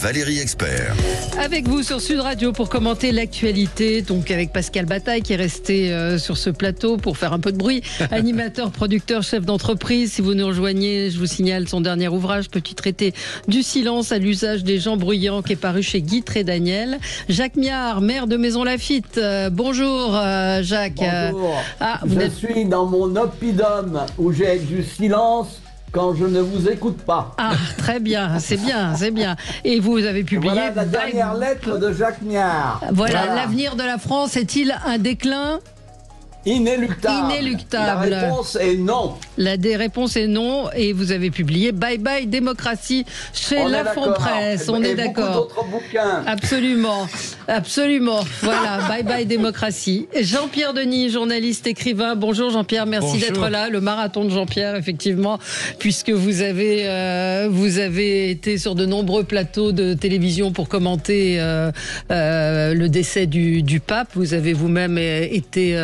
Valérie Expert. Avec vous sur Sud Radio pour commenter l'actualité, donc avec Pascal Bataille qui est resté sur ce plateau pour faire un peu de bruit. Animateur, producteur, chef d'entreprise. Si vous nous rejoignez, je vous signale son dernier ouvrage, Petit traité du silence à l'usage des gens bruyants, qui est paru chez Guy Trédaniel. Jacques Miard, maire de Maisons-Laffitte. Bonjour Jacques. Bonjour. Je suis dans mon oppidum où j'ai du silence quand je ne vous écoute pas. Ah, très bien, c'est bien, c'est bien. Et vous avez publié... Voilà la dernière lettre de Jacques Miard. Voilà, l'avenir de la France est-il un déclin ? Inéluctable. Inéluctable. La réponse est non. La réponse est non. Et vous avez publié Bye Bye Démocratie chez La Presse. On est d'accord. Beaucoup d'autres bouquins. Absolument. Absolument. Voilà, Bye Bye Démocratie. Jean-Pierre Denis, journaliste, écrivain. Bonjour Jean-Pierre, merci d'être là. Le marathon de Jean-Pierre, effectivement, puisque vous avez été sur de nombreux plateaux de télévision pour commenter le décès du pape. Vous avez vous-même été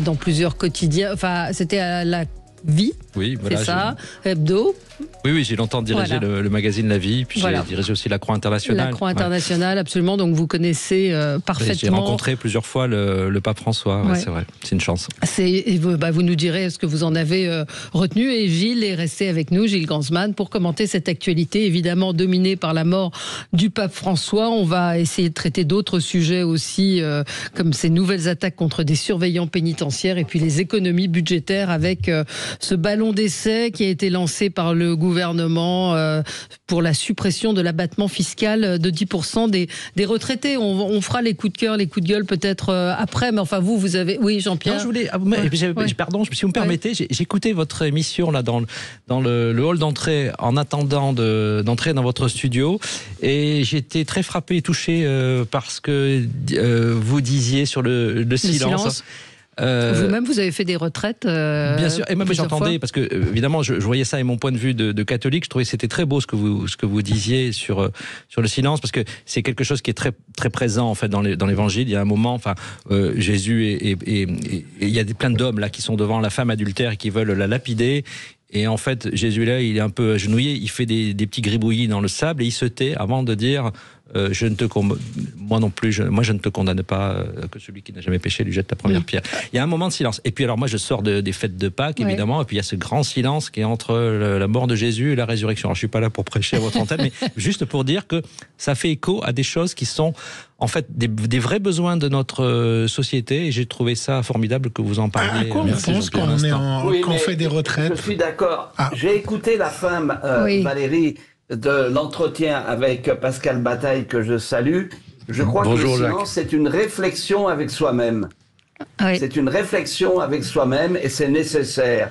dans plusieurs quotidiens. Enfin, c'était à La Vie. Oui, voilà. C'est ça, Hebdo. Oui, j'ai longtemps dirigé le magazine La Vie, puis j'ai dirigé aussi La Croix Internationale. La Croix Internationale, absolument, donc vous connaissez parfaitement. J'ai rencontré plusieurs fois le pape François, c'est vrai, c'est une chance. Vous nous direz ce que vous en avez retenu, et Gilles est resté avec nous, Gilles Gansman, pour commenter cette actualité, évidemment dominée par la mort du pape François. On va essayer de traiter d'autres sujets aussi, comme ces nouvelles attaques contre des surveillants pénitentiaires, et puis les économies budgétaires avec ce ballon d'essai qui a été lancé par le gouvernement pour la suppression de l'abattement fiscal de 10% des retraités. On fera les coups de cœur, les coups de gueule peut-être après, mais enfin vous avez... Oui, Jean-Pierre. Non, je voulais... Pardon, si vous me permettez, j'écoutais votre émission là, dans le hall d'entrée en attendant d'entrer dans votre studio, et j'étais très frappé et touché par ce que vous disiez sur le silence. Vous-même, vous avez fait des retraites. Bien sûr, et même j'entendais, parce que évidemment, je voyais ça et mon point de vue de catholique, je trouvais que c'était très beau ce que vous disiez sur le silence, parce que c'est quelque chose qui est très très présent en fait dans l'Évangile. Il y a un moment, Jésus et il y a plein d'hommes là qui sont devant la femme adultère et qui veulent la lapider. Et en fait, Jésus là, il est un peu agenouillé, il fait des petits gribouillis dans le sable et il se tait avant de dire moi non plus, moi je ne te condamne pas, que celui qui n'a jamais péché lui jette la première pierre. Il y a un moment de silence. Et puis alors moi je sors des fêtes de Pâques évidemment, et puis il y a ce grand silence qui est entre la mort de Jésus et la résurrection. Alors je suis pas là pour prêcher à votre antenne, mais juste pour dire que ça fait écho à des choses qui sont en fait des vrais besoins de notre société, et j'ai trouvé ça formidable que vous en parliez. À quoi on pense quand on fait des retraites? Je suis d'accord. J'ai écouté la fin, Valérie, de l'entretien avec Pascal Bataille, que je salue. Je crois que le silence, c'est une réflexion avec soi-même. Oui. C'est une réflexion avec soi-même, et c'est nécessaire,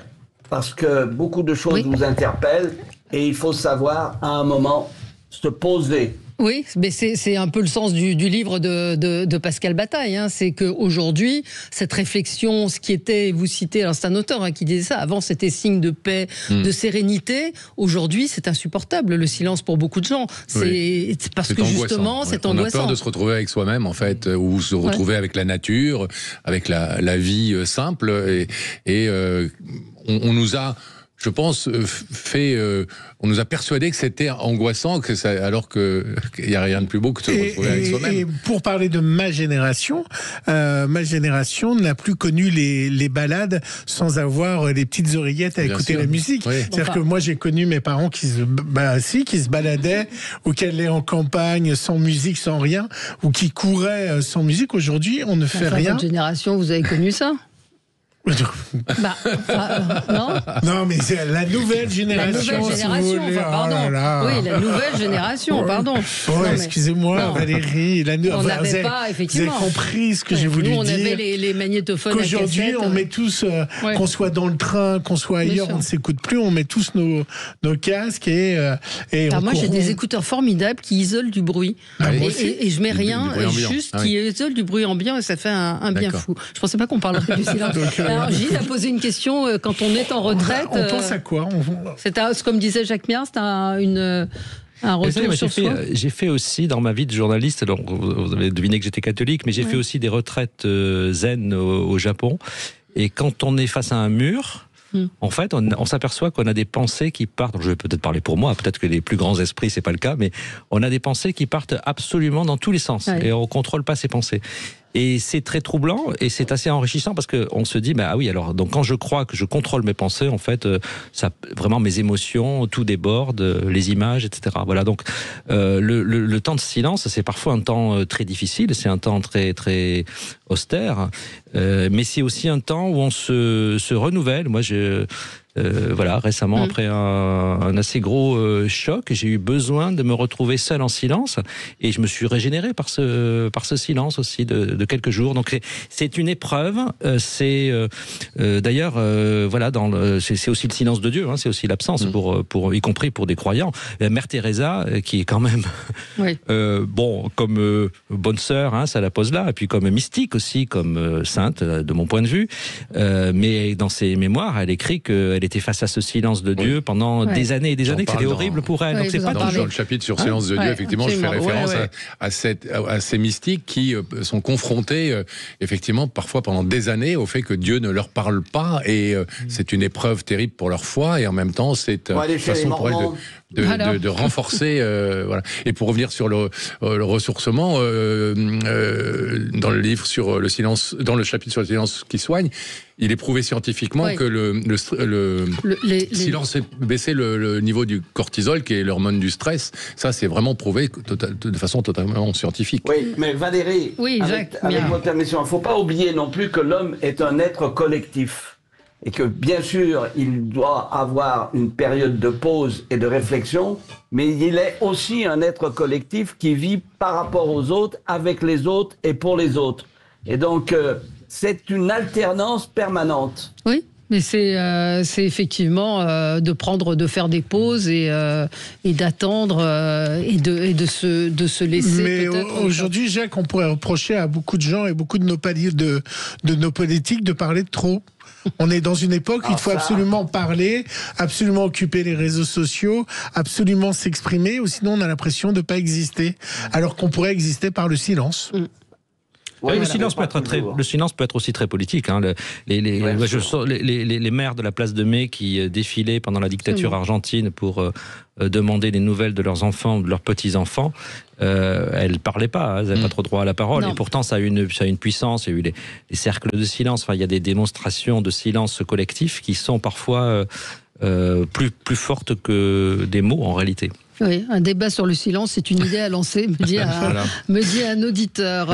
parce que beaucoup de choses nous interpellent, et il faut savoir à un moment se poser. Oui, mais c'est un peu le sens du livre de Pascal Bataille. C'est qu'aujourd'hui, cette réflexion, ce qui était, vous citez, alors c'est un auteur qui disait ça, avant c'était signe de paix, de sérénité. Aujourd'hui, c'est insupportable, le silence pour beaucoup de gens. C'est parce que justement, c'est angoissant. On a peur de se retrouver avec soi-même, en fait, ou se retrouver avec la nature, avec la vie simple. Et on nous a... Je pense, on nous a persuadé que c'était angoissant, alors qu'il n'y a rien de plus beau que de se retrouver avec soi-même. Et pour parler de ma génération n'a plus connu les balades sans avoir les petites oreillettes à écouter la musique. Oui. C'est-à-dire que moi, j'ai connu mes parents qui se baladaient, ou qui allaient en campagne sans musique, sans rien, ou qui couraient sans musique. Aujourd'hui, on ne fait rien. Votre génération, vous avez connu ça ? Non, mais c'est la nouvelle génération. La nouvelle génération, pardon. Excusez-moi, Valérie. On n'avait pas, effectivement. Vous avez compris ce que j'ai voulu dire. On avait les magnétophones. Qu'aujourd'hui, on met tous, qu'on soit dans le train, qu'on soit ailleurs, on ne s'écoute plus, on met tous nos casques moi, j'ai des écouteurs formidables qui isolent du bruit. Et je mets rien, juste qui isolent du bruit ambiant, et ça fait un bien fou. Je ne pensais pas qu'on parlerait du silence. Alors, Gilles a posé une question, quand on est en retraite... On pense à quoi? C'est comme disait Jacques Miard, c'est un retour sur soi. J'ai fait aussi, dans ma vie de journaliste, alors vous avez deviné que j'étais catholique, mais j'ai fait aussi des retraites zen au Japon. Et quand on est face à un mur... En fait, on s'aperçoit qu'on a des pensées qui partent, je vais peut-être parler pour moi, peut-être que les plus grands esprits, c'est pas le cas, mais on a des pensées qui partent absolument dans tous les sens, et on contrôle pas ces pensées. Et c'est très troublant et c'est assez enrichissant parce qu'on se dit, ah oui, alors donc quand je crois que je contrôle mes pensées, en fait, ça, vraiment mes émotions, tout déborde, les images, etc. Voilà, donc le temps de silence, c'est parfois un temps très difficile, c'est un temps très très austère, mais c'est aussi un temps où on se renouvelle. Moi, voilà, récemment, après un assez gros choc, j'ai eu besoin de me retrouver seul en silence et je me suis régénéré par ce silence aussi de quelques jours. Donc c'est une épreuve. C'est d'ailleurs voilà, c'est aussi le silence de Dieu. Hein, c'est aussi l'absence y compris pour des croyants. Mère Teresa, qui est quand même comme bonne sœur, hein, ça la pose là, et puis comme mystique aussi, comme sainte de mon point de vue. Mais dans ses mémoires, elle écrit qu'elle était face à ce silence de Dieu pendant des années et des années, que c'était horrible pour elle. Donc c'est pas dans le chapitre sur silence de Dieu, effectivement, je fais référence à ces mystiques qui sont confrontés, effectivement, parfois pendant des années, au fait que Dieu ne leur parle pas, et c'est une épreuve terrible pour leur foi, et en même temps, c'est une façon pour elles de renforcer. Voilà. Et pour revenir sur le ressourcement, dans le livre sur le silence, dans le chapitre sur le silence qui soigne, il est prouvé scientifiquement que le silence fait baisser le niveau du cortisol, qui est l'hormone du stress. Ça, c'est vraiment prouvé de façon totalement scientifique. Oui, mais Valérie, avec votre permission, il ne faut pas oublier non plus que l'homme est un être collectif. Et que, bien sûr, il doit avoir une période de pause et de réflexion, mais il est aussi un être collectif qui vit par rapport aux autres, avec les autres et pour les autres. Et donc, c'est une alternance permanente. Oui. Mais c'est effectivement de faire des pauses et d'attendre et de se laisser. Mais aujourd'hui, Jacques, on pourrait reprocher à beaucoup de gens et beaucoup de nos politiques de parler de trop. On est dans une époque où il faut absolument parler, absolument occuper les réseaux sociaux, absolument s'exprimer, ou sinon on a l'impression de ne pas exister, alors qu'on pourrait exister par le silence. Le silence peut être aussi très politique. Hein. Les maires de la place de Mai qui défilaient pendant la dictature argentine pour demander des nouvelles de leurs enfants ou de leurs petits-enfants, elles ne parlaient pas, elles n'avaient pas trop droit à la parole. Non. Et pourtant, ça a une puissance. Il y a eu les cercles de silence. Enfin, il y a des démonstrations de silence collectif qui sont parfois plus fortes que des mots, en réalité. Oui, un débat sur le silence, c'est une idée à lancer, me dit un auditeur.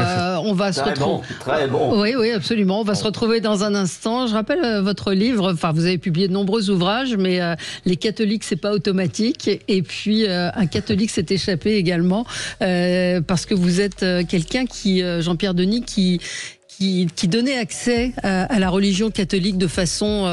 On va se retrouver. Très bon. Oui, absolument. On va se retrouver dans un instant. Je rappelle votre livre. Enfin, vous avez publié de nombreux ouvrages, mais les catholiques, c'est pas automatique. Et puis, un catholique s'est échappé également, parce que vous êtes quelqu'un Jean-Pierre Denis, qui donnait accès à la religion catholique de façon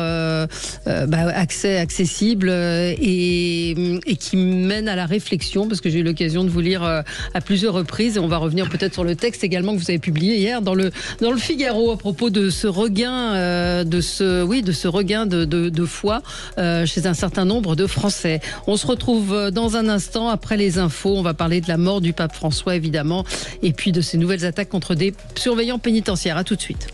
accessible et qui mène à la réflexion, parce que j'ai eu l'occasion de vous lire à plusieurs reprises, et on va revenir peut-être sur le texte également que vous avez publié hier dans le Figaro à propos de ce regain de ce regain de foi chez un certain nombre de Français. On se retrouve dans un instant après les infos. On va parler de la mort du pape François évidemment, et puis de ces nouvelles attaques contre des surveillants pénitentiaires. À tout de suite.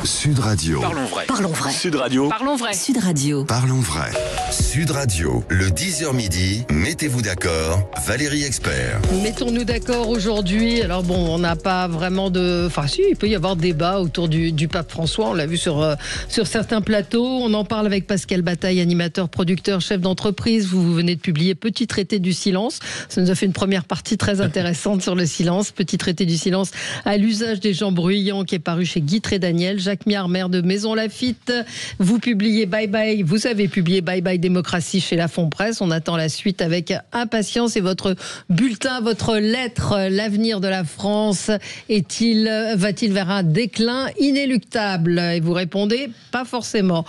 Sud Radio. Parlons vrai. Parlons vrai. Sud Radio. Parlons vrai. Sud Radio. Parlons vrai. Sud Radio, le 10h midi, mettez-vous d'accord, Valérie Expert. Mettons-nous d'accord aujourd'hui. Alors bon, on n'a pas vraiment Enfin si, il peut y avoir débat autour du pape François. On l'a vu sur certains plateaux. On en parle avec Pascal Bataille, animateur, producteur, chef d'entreprise. Vous venez de publier Petit traité du silence. Ça nous a fait une première partie très intéressante sur le silence. Petit traité du silence à l'usage des gens bruyants, qui est paru chez Guy Trédaniel. Jacques Miard, maire de Maison Lafitte. Vous avez publié Bye Bye Démocratie chez La Fond Presse. On attend la suite avec impatience. Et votre bulletin, votre lettre, l'avenir de la France va-t-il vers un déclin inéluctable? Et vous répondez, pas forcément.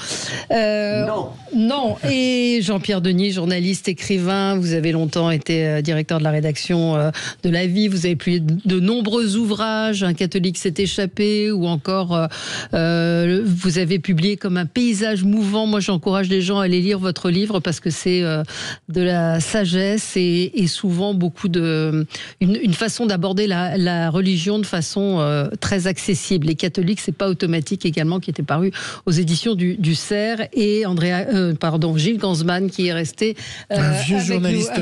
Non. Et Jean-Pierre Denis, journaliste, écrivain, vous avez longtemps été directeur de la rédaction de La Vie. Vous avez publié de nombreux ouvrages. Un catholique s'est échappé, ou encore Vous avez publié comme un paysage mouvant. Moi, j'encourage les gens à aller lire votre livre parce que c'est de la sagesse et souvent beaucoup une façon d'aborder la religion de façon très accessible. Les catholiques, c'est pas automatique également, qui était paru aux éditions du Cerf, et Gilles Gansman qui est resté un vieux journaliste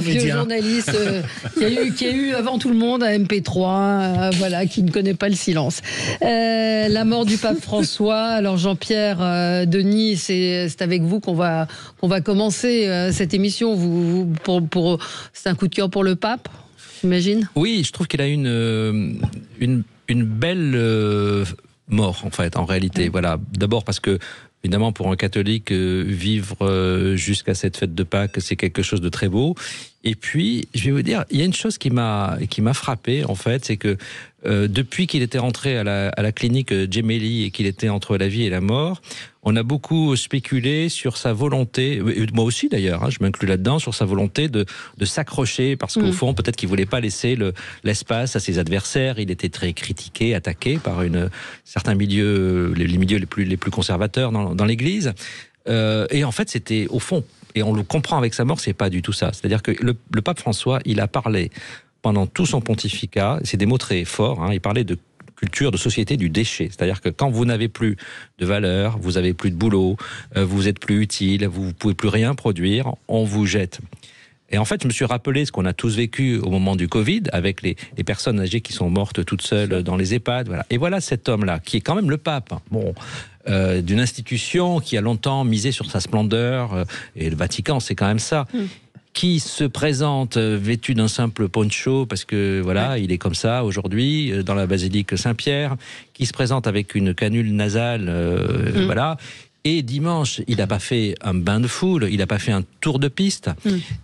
qui a eu avant tout le monde un MP3, voilà, qui ne connaît pas le silence. La mort du pape François. Alors Jean-Pierre Denis, c'est avec vous qu'on va commencer cette émission. C'est un coup de cœur pour le pape, j'imagine. Oui, je trouve qu'il a une belle mort en fait, en réalité. Voilà, d'abord parce que évidemment, pour un catholique, vivre jusqu'à cette fête de Pâques, c'est quelque chose de très beau. Et puis, je vais vous dire, il y a une chose qui m'a frappé, en fait, c'est que depuis qu'il était rentré à la clinique Gemelli et qu'il était entre la vie et la mort, on a beaucoup spéculé sur sa volonté, et moi aussi d'ailleurs, je m'inclus là-dedans, sur sa volonté de s'accrocher, parce qu'au fond, peut-être qu'il voulait pas laisser l'espace à ses adversaires. Il était très critiqué, attaqué par certains milieux, les milieux les plus conservateurs dans l'Église. Et en fait, c'était au fond, et on le comprend avec sa mort, c'est pas du tout ça. C'est-à-dire que le pape François, il a parlé pendant tout son pontificat, c'est des mots très forts, il parlait de culture, de société du déchet. C'est-à-dire que quand vous n'avez plus de valeur, vous n'avez plus de boulot, vous êtes plus utile, vous ne pouvez plus rien produire, on vous jette. Et en fait, je me suis rappelé ce qu'on a tous vécu au moment du Covid, avec les personnes âgées qui sont mortes toutes seules dans les EHPAD. Voilà. Et voilà cet homme-là, qui est quand même le pape, d'une institution qui a longtemps misé sur sa splendeur, et le Vatican, c'est quand même ça. Qui se présente vêtu d'un simple poncho, parce que voilà, il est comme ça aujourd'hui, dans la basilique Saint-Pierre, qui se présente avec une canule nasale, voilà. Et dimanche, il n'a pas fait un bain de foule, il n'a pas fait un tour de piste.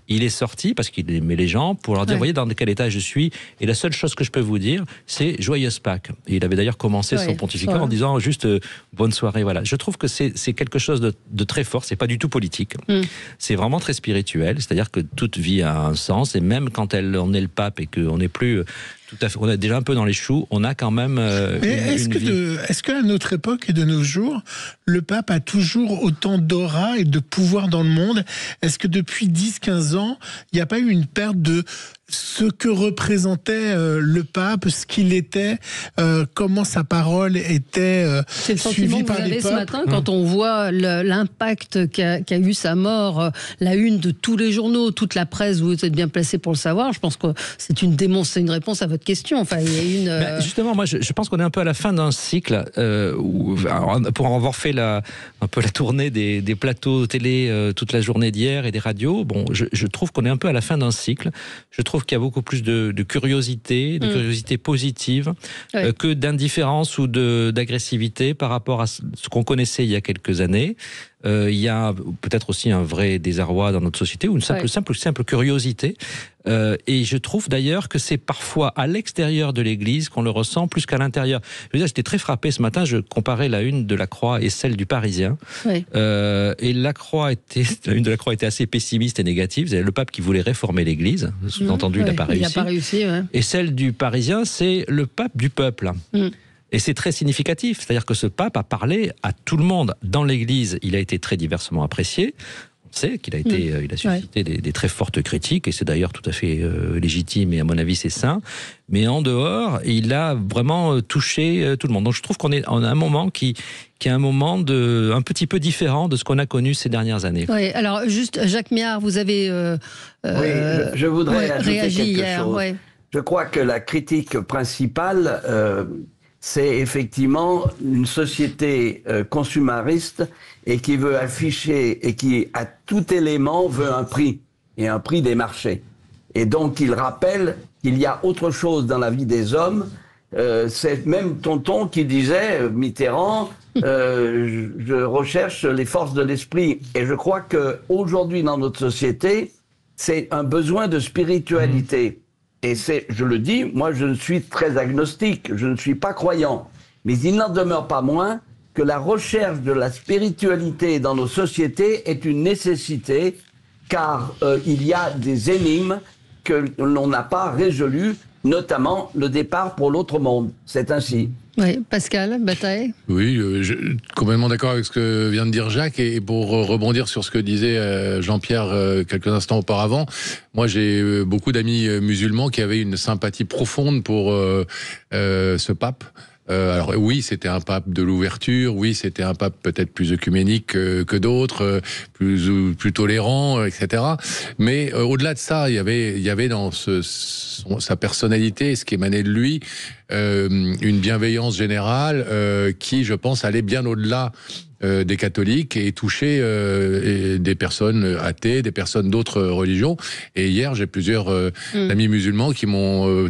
Il est sorti, parce qu'il aimait les gens, pour leur dire, voyez dans quel état je suis. Et la seule chose que je peux vous dire, c'est joyeuse Pâques. Et il avait d'ailleurs commencé son pontificat en disant juste bonne soirée. Voilà. Je trouve que c'est quelque chose de très fort. C'est pas du tout politique. C'est vraiment très spirituel. C'est-à-dire que toute vie a un sens. Et même quand on est le pape et qu'on n'est plus... Tout à fait. On est déjà un peu dans les choux. On a quand même est-ce qu'à notre époque et de nos jours, le pape a toujours autant d'aura et de pouvoir dans le monde? Est-ce que depuis 10-15 ans, il n'y a pas eu une perte de ce que représentait le pape, ce qu'il était, comment sa parole était suivie par les peuples? C'est le sentiment que vous avez ce matin quand on voit l'impact qu'a eu sa mort, la une de tous les journaux, toute la presse, vous êtes bien placé pour le savoir. Je pense que c'est une réponse à votre question. Enfin, il y a justement, moi, je pense qu'on est un peu à la fin d'un cycle pour avoir fait un peu la tournée des plateaux télé toute la journée d'hier et des radios. Bon, je trouve qu'on est un peu à la fin d'un cycle. Je trouve qu'il y a beaucoup plus de curiosité, curiosité positive, que d'indifférence ou d'agressivité par rapport à ce qu'on connaissait il y a quelques années. Il y a peut-être aussi un vrai désarroi dans notre société, ou une simple curiosité. Et je trouve d'ailleurs que c'est parfois à l'extérieur de l'Église qu'on le ressent plus qu'à l'intérieur. Je veux dire, j'étais très frappé ce matin, je comparais la une de la Croix et celle du Parisien. Et la une de la Croix était assez pessimiste et négative. C'est le pape qui voulait réformer l'Église, sous-entendu, il n'a pas réussi. Et celle du Parisien, c'est le pape du peuple. Et c'est très significatif, c'est-à-dire que ce pape a parlé à tout le monde. Dans l'Église, il a été très diversement apprécié. On sait qu'il a il a suscité des très fortes critiques, et c'est d'ailleurs tout à fait légitime, et à mon avis c'est sain. Mais en dehors, il a vraiment touché tout le monde. Donc je trouve qu'on a un moment qui est un moment un petit peu différent de ce qu'on a connu ces dernières années. Oui, alors juste, Jacques Miard, vous avez je voudrais ajouter réagi quelque chose. Je crois que la critique principale... c'est effectivement une société consumariste et qui veut afficher et qui, à tout élément, veut un prix, et un prix des marchés. Et donc, il rappelle qu'il y a autre chose dans la vie des hommes. C'est même Tonton qui disait, Mitterrand, je recherche les forces de l'esprit. Et je crois qu'aujourd'hui, dans notre société, c'est un besoin de spiritualité. Et je le dis, moi je suis très agnostique, je ne suis pas croyant. Mais il n'en demeure pas moins que la recherche de la spiritualité dans nos sociétés est une nécessité, car il y a des énigmes que l'on n'a pas résolues, notamment le départ pour l'autre monde. C'est ainsi. Oui, Pascal Bataille. Oui, je suis complètement d'accord avec ce que vient de dire Jacques. Et pour rebondir sur ce que disait Jean-Pierre quelques instants auparavant, moi j'ai beaucoup d'amis musulmans qui avaient une sympathie profonde pour ce pape. Alors oui, c'était un pape de l'ouverture, oui, c'était un pape peut-être plus œcuménique que d'autres, plus tolérant, etc. Mais au-delà de ça, il y avait dans sa personnalité, ce qui émanait de lui, une bienveillance générale qui, je pense, allait bien au-delà des catholiques et toucher des personnes athées, des personnes d'autres religions. Et hier, j'ai plusieurs amis musulmans qui m'ont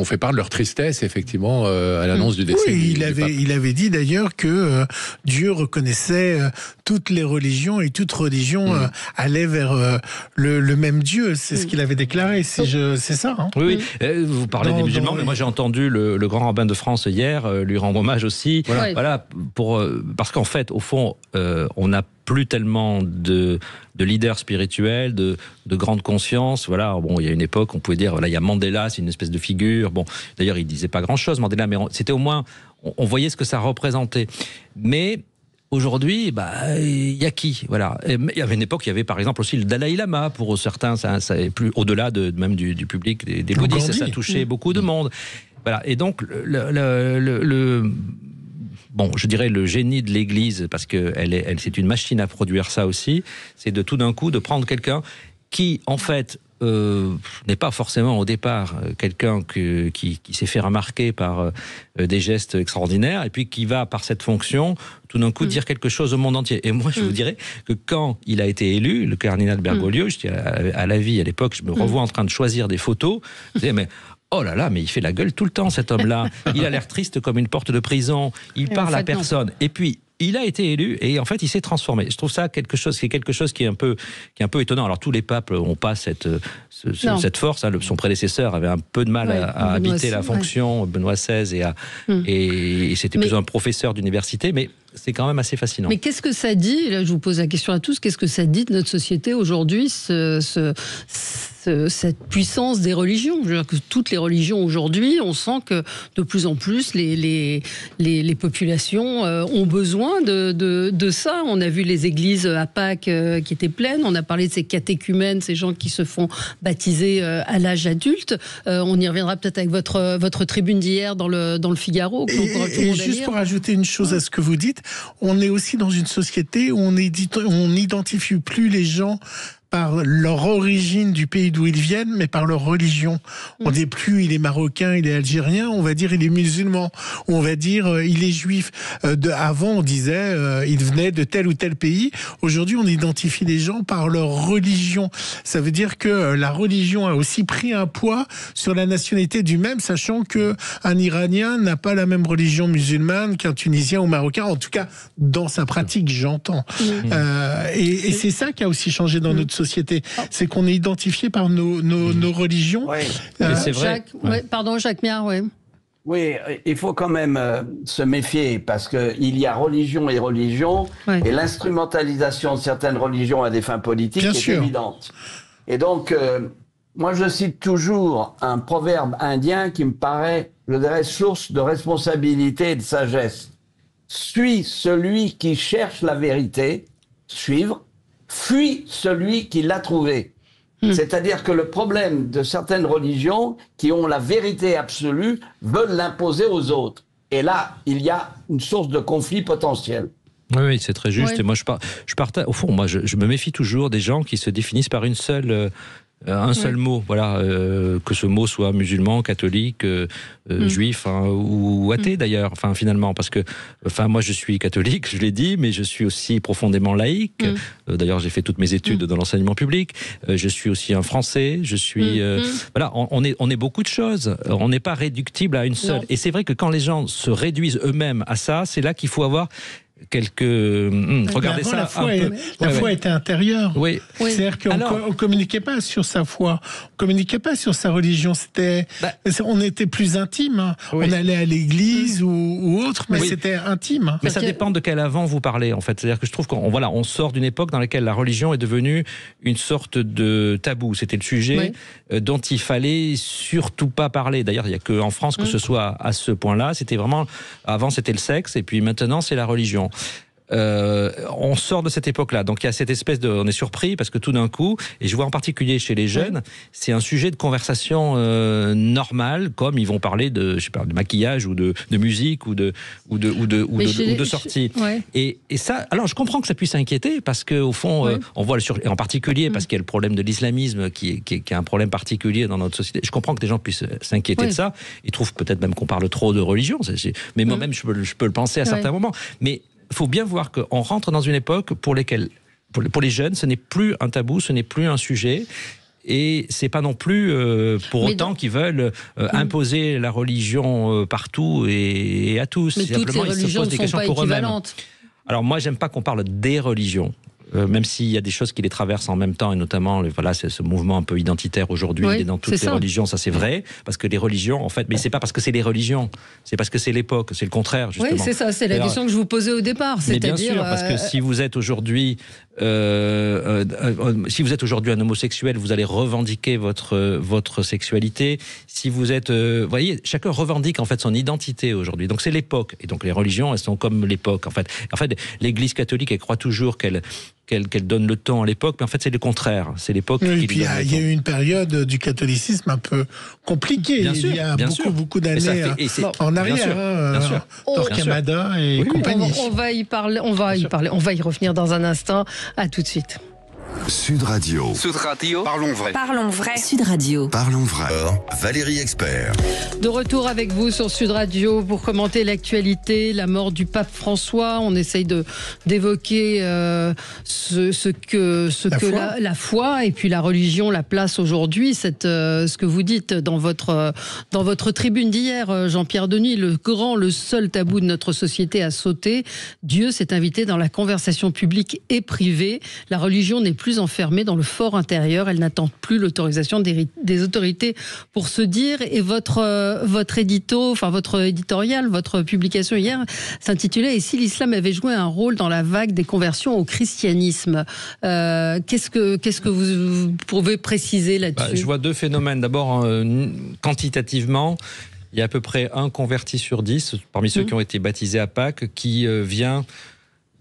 fait part de leur tristesse, effectivement, à l'annonce du décès. Oui, il avait dit d'ailleurs que Dieu reconnaissait toutes les religions et toute religion allait vers le même Dieu. C'est ce qu'il avait déclaré. C'est ça. Hein. Oui, vous parlez des musulmans, mais moi j'ai entendu le grand rabbin de France hier lui rendre hommage aussi. Voilà, parce qu'en fait, au fond, on n'a plus tellement de leaders spirituels, de grande conscience. Voilà, bon, il y a une époque, on pouvait dire, voilà, il y a Mandela, c'est une espèce de figure. Bon, d'ailleurs, il disait pas grand-chose, Mandela, mais c'était au moins, on voyait ce que ça représentait. Mais aujourd'hui, il y a qui, voilà. Et il y avait une époque, il y avait par exemple aussi le Dalai Lama. Pour certains, ça est plus au-delà même du public des bouddhistes, ça touchait beaucoup de monde. Voilà. Et donc je dirais le génie de l'Église, parce que c'est une machine à produire ça aussi, c'est de tout d'un coup de prendre quelqu'un qui, en fait, n'est pas forcément au départ quelqu'un qui s'est fait remarquer par des gestes extraordinaires, et puis qui va, par cette fonction, tout d'un coup dire quelque chose au monde entier. Et moi, je vous dirais que quand il a été élu, le cardinal Bergoglio, j'étais à la vie à l'époque, je me revois en train de choisir des photos, je disais, mais oh là là, mais il fait la gueule tout le temps, cet homme-là. Il a l'air triste comme une porte de prison. Il parle à personne. Et puis, il a été élu et en fait, il s'est transformé. Je trouve ça quelque chose qui est un peu étonnant. Alors, tous les papes n'ont pas cette force. Hein. Son prédécesseur avait un peu de mal à habiter la fonction, Benoît XVI, et c'était plus un professeur d'université, mais c'est quand même assez fascinant. Mais qu'est-ce que ça dit, là je vous pose la question à tous, qu'est-ce que ça dit de notre société aujourd'hui, cette puissance des religions? Je veux dire que toutes les religions aujourd'hui, on sent que de plus en plus les populations ont besoin de ça. On a vu les églises à Pâques qui étaient pleines, on a parlé de ces catéchumènes, ces gens qui se font baptiser à l'âge adulte. On y reviendra peut-être avec votre tribune d'hier dans le Figaro. Et juste pour ajouter une chose à ce que vous dites, on est aussi dans une société où on n'identifie plus les gens par leur origine du pays d'où ils viennent, mais par leur religion. On dit plus il est marocain, il est algérien, on va dire il est musulman, ou on va dire il est juif. Avant on disait il venait de tel ou tel pays. Aujourd'hui on identifie les gens par leur religion. Ça veut dire que la religion a aussi pris un poids sur la nationalité du même, sachant que un Iranien n'a pas la même religion musulmane qu'un Tunisien ou Marocain, en tout cas dans sa pratique, j'entends. Et c'est ça qui a aussi changé dans notre société, c'est qu'on est identifié par nos religions. Oui. C'est vrai. Jacques Miard, oui. Oui, il faut quand même se méfier parce qu'il y a religion et religion, et l'instrumentalisation de certaines religions à des fins politiques est évidente. Et donc, moi je cite toujours un proverbe indien qui me paraît, je dirais, source de responsabilité et de sagesse. Suis celui qui cherche la vérité, suivre, fuit celui qui l'a trouvé. C'est-à-dire que le problème de certaines religions qui ont la vérité absolue veulent l'imposer aux autres. Et là, il y a une source de conflit potentiel. Oui, c'est très juste. Et moi, je partage. Au fond, moi, je me méfie toujours des gens qui se définissent par un seul mot, voilà, que ce mot soit musulman, catholique, juif, hein, ou athée d'ailleurs, enfin finalement, parce que, moi je suis catholique, je l'ai dit, mais je suis aussi profondément laïque. D'ailleurs, j'ai fait toutes mes études dans l'enseignement public. Je suis aussi un Français. Je suis, voilà, on est beaucoup de choses. On n'est pas réductible à une seule. Et c'est vrai que quand les gens se réduisent eux-mêmes à ça, c'est là qu'il faut avoir regardez ça. La foi était intérieure. Oui. C'est-à-dire qu'on ne communiquait pas sur sa foi, on communiquait pas sur sa religion. On était plus intime. Oui. On allait à l'église ou autre, mais c'était intime. Mais ça dépend de quel avant vous parlez, en fait. C'est-à-dire que je trouve qu'on sort d'une époque dans laquelle la religion est devenue une sorte de tabou. C'était le sujet dont il fallait surtout pas parler. D'ailleurs, il n'y a qu'en France que ce soit à ce point-là. C'était vraiment, avant c'était le sexe, et puis maintenant c'est la religion. On sort de cette époque-là, donc il y a cette espèce on est surpris parce que tout d'un coup, et je vois en particulier chez les jeunes, c'est un sujet de conversation normal, comme ils vont parler de maquillage ou de musique ou de sortie. Et ça, alors je comprends que ça puisse inquiéter parce que au fond, on voit en particulier parce qu'il y a le problème de l'islamisme qui est un problème particulier dans notre société. Je comprends que des gens puissent s'inquiéter de ça. Ils trouvent peut-être même qu'on parle trop de religion. Mais moi-même, je peux le penser à certains moments. Mais il faut bien voir qu'on rentre dans une époque pour les jeunes, ce n'est plus un tabou, ce n'est plus un sujet. Et c'est pas non plus pour autant qu'ils veulent imposer la religion partout et à tous. Mais toutes les religions ne sont pas équivalentes. Alors moi, j'aime pas qu'on parle des religions. Même s'il y a des choses qui les traversent en même temps, et notamment c'est ce mouvement un peu identitaire aujourd'hui, il est dans toutes les religions, ça c'est vrai, parce que les religions, en fait, mais c'est pas parce que c'est les religions, c'est parce que c'est l'époque, c'est le contraire, justement. Oui, c'est ça, c'est la question que je vous posais au départ. Mais bien sûr, parce que si vous êtes aujourd'hui un homosexuel, vous allez revendiquer votre sexualité. Si vous êtes, vous voyez, chacun revendique en fait son identité aujourd'hui. Donc c'est l'époque, et donc les religions, elles sont comme l'époque. En fait, l'Église catholique, elle croit toujours qu'elle donne le temps à l'époque, mais en fait c'est le contraire. C'est l'époque qui puis il y a eu une période du catholicisme un peu compliquée. Il y a beaucoup d'années en arrière. Torquemada et compagnie. On va y revenir dans un instant. À tout de suite. Sud Radio. Parlons vrai. Parlons vrai. Sud Radio. Parlons vrai. Valérie Expert. De retour avec vous sur Sud Radio pour commenter l'actualité, la mort du pape François. On essaye d'évoquer ce que la foi et puis la religion, la place aujourd'hui. Ce que vous dites dans votre tribune d'hier, Jean-Pierre Denis, le seul tabou de notre société a sauté. Dieu s'est invité dans la conversation publique et privée. La religion n'est plus enfermée dans le fort intérieur. Elle n'attend plus l'autorisation des autorités pour se dire. Et votre éditorial, votre publication hier s'intitulait « Et si l'islam avait joué un rôle dans la vague des conversions au christianisme ?» Qu'est-ce que vous pouvez préciser là-dessus ? Je vois deux phénomènes. D'abord, quantitativement, il y a à peu près un converti sur 10, parmi ceux qui ont été baptisés à Pâques, qui vient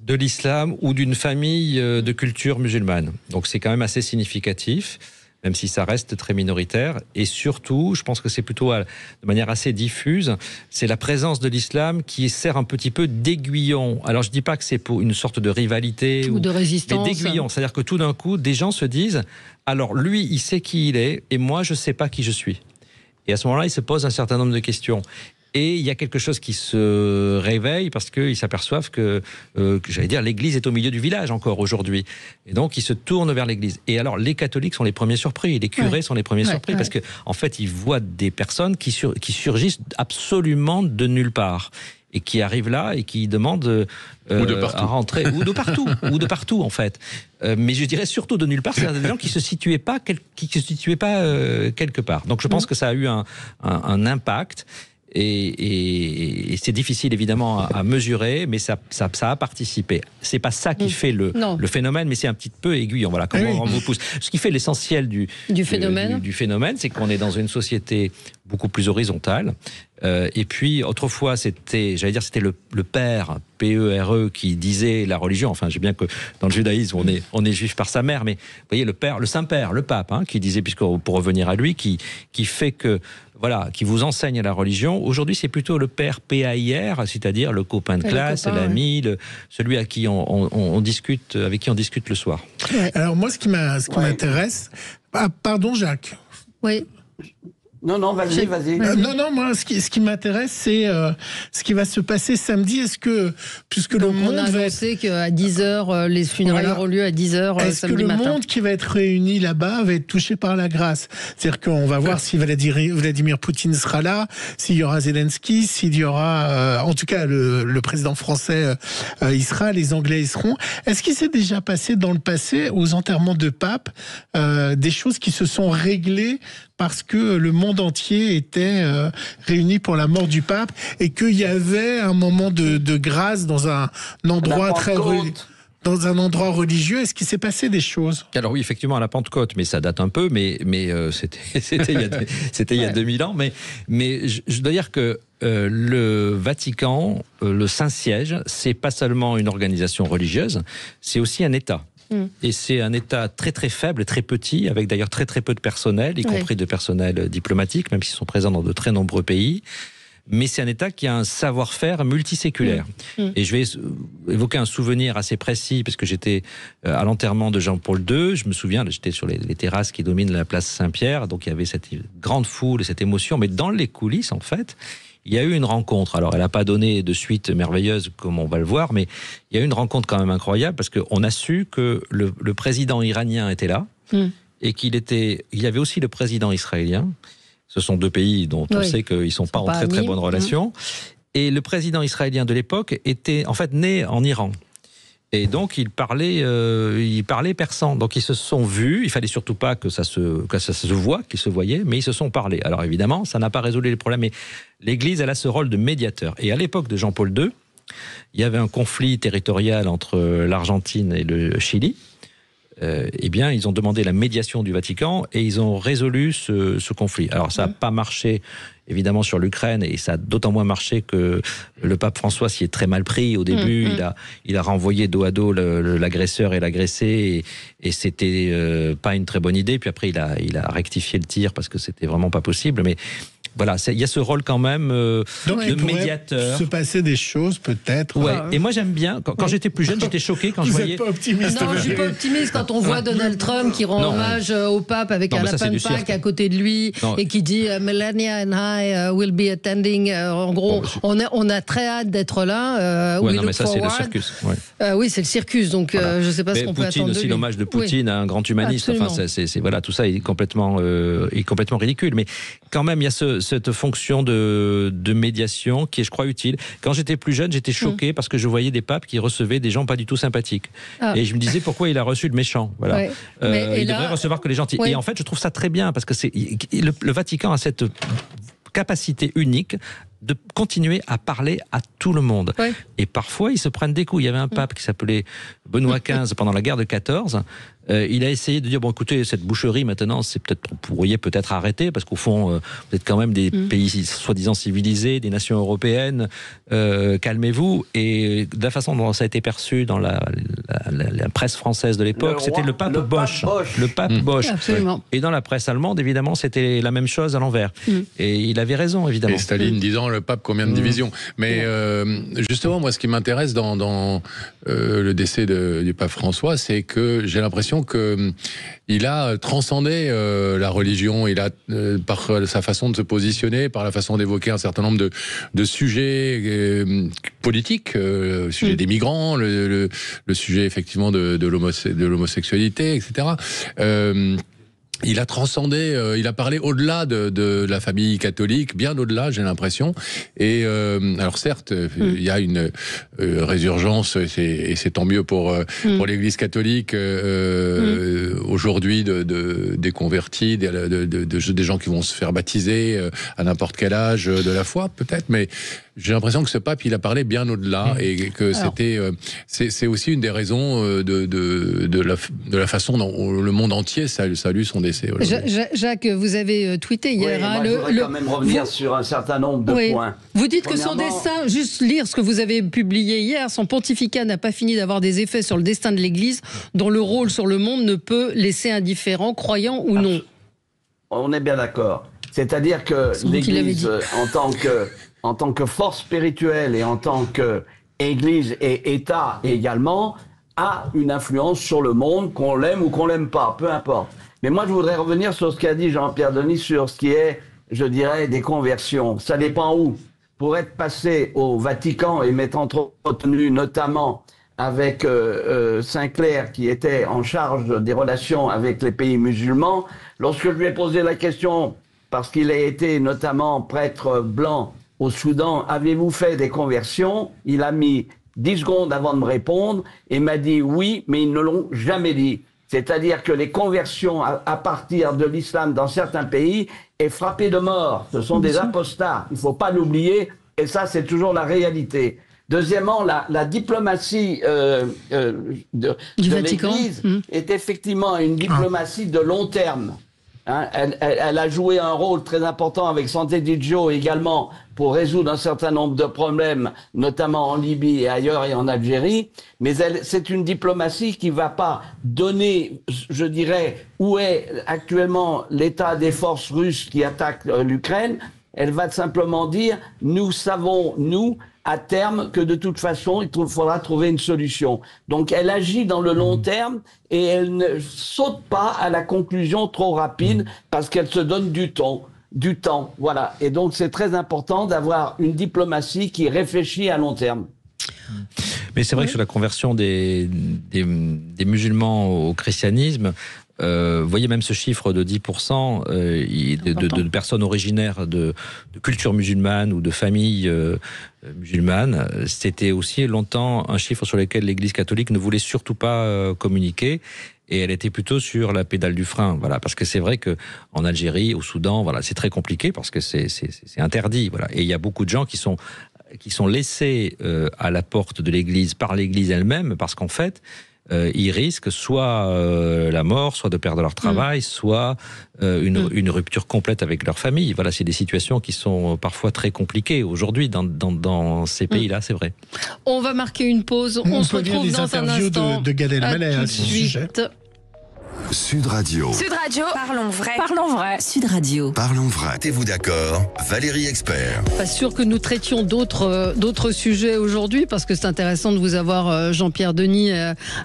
de l'islam ou d'une famille de culture musulmane. Donc c'est quand même assez significatif, même si ça reste très minoritaire. Et surtout, je pense que c'est plutôt de manière assez diffuse, c'est la présence de l'islam qui sert un petit peu d'aiguillon. Alors je ne dis pas que c'est pour une sorte de rivalité ou de résistance, mais d'aiguillon. C'est-à-dire que tout d'un coup, des gens se disent « Alors lui, il sait qui il est et moi, je ne sais pas qui je suis ». Et à ce moment-là, il se pose un certain nombre de questions. Et il y a quelque chose qui se réveille parce qu'ils s'aperçoivent que l'Église est au milieu du village encore aujourd'hui. Et donc, ils se tournent vers l'Église. Et alors, les catholiques sont les premiers surpris, les curés sont les premiers surpris, parce qu'en fait, ils voient des personnes qui surgissent absolument de nulle part. Et qui arrivent là et qui demandent à rentrer, ou de partout en fait. Mais je dirais surtout de nulle part, c'est-à-dire des gens qui se situaient pas quelque part. Donc je pense que ça a eu un impact. Et c'est difficile évidemment à mesurer, mais ça a participé. C'est pas ça qui fait le phénomène, mais c'est un petit peu aiguillon. Voilà comment on vous pousse. Ce qui fait l'essentiel du phénomène, c'est qu'on est dans une société beaucoup plus horizontale. Et puis autrefois c'était le père P-E-R-E qui disait la religion. Enfin, j'ai bien que dans le judaïsme on est juif par sa mère, mais vous voyez le Saint-Père, le pape, qui disait, puisque pour revenir à lui, qui fait que qui vous enseigne la religion. Aujourd'hui, c'est plutôt le père PAIR, c'est-à-dire le copain de classe, l'ami, celui avec qui on discute le soir. Ouais. Alors moi, ce qui m'intéresse... Ah, pardon, Jacques. Oui. Non, vas-y. Non, moi, ce qui m'intéresse, c'est ce qui va se passer samedi. Est-ce que, puisque donc, le monde on a annoncé qu'à 10h, les funérailles auront lieu à 10h est-ce que le monde qui va être réuni là-bas va être touché par la grâce? C'est-à-dire qu'on va voir si Vladimir Poutine sera là, s'il y aura Zelensky, s'il y aura, en tout cas, le président français y sera, les Anglais y seront. Est-ce qu'il s'est déjà passé dans le passé, aux enterrements de papes, des choses qui se sont réglées parce que le monde entier était réuni pour la mort du pape et qu'il y avait un moment de grâce dans un endroit dans un endroit religieux? Est-ce qu'il s'est passé des choses? Alors oui, effectivement, à la Pentecôte, mais ça date un peu, mais c'était il y a 2000 ans. Mais je dois dire que le Vatican, le Saint-Siège, c'est pas seulement une organisation religieuse, c'est aussi un État. Et c'est un État très très faible et très petit, avec d'ailleurs très très peu de personnel, y compris de personnel diplomatique, même s'ils sont présents dans de très nombreux pays. Mais c'est un État qui a un savoir-faire multiséculaire. Et je vais évoquer un souvenir assez précis, parce que j'étais à l'enterrement de Jean-Paul II. Je me souviens, j'étais sur les terrasses qui dominent la place Saint-Pierre, donc il y avait cette grande foule et cette émotion. Mais dans les coulisses, en fait, il y a eu une rencontre. Alors, elle n'a pas donné de suite merveilleuse, comme on va le voir, mais il y a eu une rencontre quand même incroyable, parce qu'on a su que le président iranien était là, et qu'il y avait aussi le président israélien. Ce sont deux pays dont on sait qu'ils ne sont pas en très très bonnes relations. Et le président israélien de l'époque était en fait né en Iran. Et donc, il parlait persan. Donc, ils se sont vus. Il fallait surtout pas que ça se voie, qu'ils se voyaient, mais ils se sont parlé. Alors, évidemment, ça n'a pas résolu les problèmes. Mais l'Église, elle a ce rôle de médiateur. Et à l'époque de Jean-Paul II, il y avait un conflit territorial entre l'Argentine et le Chili. Eh bien, ils ont demandé la médiation du Vatican et ils ont résolu ce conflit. Alors, ça n'a pas marché, évidemment, sur l'Ukraine, et ça a d'autant moins marché que le pape François s'y est très mal pris. Au début, il a renvoyé dos à dos l'agresseur et l'agressé, et c'était pas une très bonne idée. Puis après, il a rectifié le tir parce que c'était vraiment pas possible. Mais voilà, il y a ce rôle quand même de médiateur. Se passer des choses, peut-être. Ouais. Et moi, j'aime bien. Quand j'étais plus jeune, j'étais choqué quand je voyais. Vous n'êtes pas optimiste? Non, je suis pas optimiste quand on voit Donald Trump qui rend hommage au pape avec un lapin de Pâques à côté de lui et qui dit Melania and I will be attending. En gros, on a très hâte d'être là. Non, mais ça, c'est le circus. Oui, c'est le circus. Donc, je ne sais pas ce qu'on peut attendre de lui. Aussi, l'hommage de Poutine à un grand humaniste. Enfin, voilà, tout ça est complètement ridicule. Mais quand même, il y a cette fonction de médiation qui est, je crois, utile. Quand j'étais plus jeune, j'étais choqué parce que je voyais des papes qui recevaient des gens pas du tout sympathiques. Et je me disais, pourquoi il a reçu le méchant? Voilà. Il devrait recevoir que les gentils. Et en fait, je trouve ça très bien parce que le Vatican a cette capacité unique de continuer à parler à tout le monde. Et parfois, ils se prennent des coups. Il y avait un pape qui s'appelait Benoît XV pendant la guerre de 14. Il a essayé de dire, bon, écoutez, cette boucherie, maintenant, vous pourriez peut-être arrêter, parce qu'au fond, vous êtes quand même des pays soi-disant civilisés, des nations européennes, calmez-vous. Et de la façon dont ça a été perçu dans la presse française de l'époque, c'était le pape Bosch. Le pape Bosch. Absolument. Et dans la presse allemande, évidemment, c'était la même chose à l'envers. Et il avait raison, évidemment. Et Staline disant, le pape, combien de divisions. Mais justement, moi, ce qui m'intéresse dans le décès du pape François, c'est que j'ai l'impression qu'il a transcendé la religion. Il a, par sa façon de se positionner, par la façon d'évoquer un certain nombre de sujets politiques, le sujet des migrants, le sujet effectivement de l'homosexualité, etc. Il a transcendé, il a parlé au-delà de la famille catholique, bien au-delà, j'ai l'impression. Et alors certes, il y a une résurgence, et c'est tant mieux pour l'Église catholique aujourd'hui, des convertis, des gens qui vont se faire baptiser à n'importe quel âge de la foi, peut-être, mais j'ai l'impression que ce pape, il a parlé bien au-delà, et que c'est aussi une des raisons de la façon dont le monde entier salue son décès. Jacques, vous avez tweeté hier. Je voudrais quand même revenir sur un certain nombre de points. Vous dites que son destin, juste lire ce que vous avez publié hier, son pontificat n'a pas fini d'avoir des effets sur le destin de l'Église, dont le rôle sur le monde ne peut laisser indifférent, croyant ou non. On est bien d'accord. C'est-à-dire que l'Église, en tant que force spirituelle et en tant qu'Église et État également, a une influence sur le monde, qu'on l'aime ou qu'on l'aime pas, peu importe. Mais moi, je voudrais revenir sur ce qu'a dit Jean-Pierre Denis sur ce qui est je dirais, des conversions. Ça dépend où. Pour être passé au Vatican et m'être entretenu notamment avec Sinclair, qui était en charge des relations avec les pays musulmans, lorsque je lui ai posé la question, parce qu'il a été notamment prêtre blanc au Soudan, avez-vous fait des conversions? Il a mis 10 secondes avant de me répondre et m'a dit oui, mais ils ne l'ont jamais dit. C'est-à-dire que les conversions à partir de l'islam dans certains pays est frappée de mort. Ce sont des apostats. Il ne faut pas l'oublier. Et ça, c'est toujours la réalité. Deuxièmement, la diplomatie de l'Église est effectivement une diplomatie de long terme. Hein, elle a joué un rôle très important avec Santé Didio également pour résoudre un certain nombre de problèmes, notamment en Libye et ailleurs et en Algérie. Mais c'est une diplomatie qui ne va pas donner, je dirais, où est actuellement l'état des forces russes qui attaquent l'Ukraine. Elle va simplement dire, nous savons, nous, à terme, que de toute façon, il faudra trouver une solution. Donc, elle agit dans le long terme et elle ne saute pas à la conclusion trop rapide parce qu'elle se donne du temps. Voilà. Et donc, c'est très important d'avoir une diplomatie qui réfléchit à long terme. Mais c'est vrai que sur la conversion des musulmans au christianisme, vous voyez même ce chiffre de 10% de personnes originaires de culture musulmane ou de familles musulmanes, c'était aussi longtemps un chiffre sur lequel l'Église catholique ne voulait surtout pas communiquer. Et elle était plutôt sur la pédale du frein, voilà, parce que c'est vrai que en Algérie, au Soudan, voilà, c'est très compliqué parce que c'est interdit, voilà. Et il y a beaucoup de gens qui sont laissés à la porte de l'Église par l'Église elle-même, parce qu'en fait, ils risquent soit la mort, soit de perdre leur travail, soit une rupture complète avec leur famille. Voilà, c'est des situations qui sont parfois très compliquées aujourd'hui dans ces pays-là, c'est vrai. On va marquer une pause. On se retrouve dans un instant. De Gad Elmaleh à ce sujet. Sud Radio. Sud Radio. Parlons vrai. Parlons vrai. Sud Radio. Parlons vrai. Êtes-vous d'accord? Valérie Expert. Pas sûr que nous traitions d'autres sujets aujourd'hui, parce que c'est intéressant de vous avoir, Jean-Pierre Denis,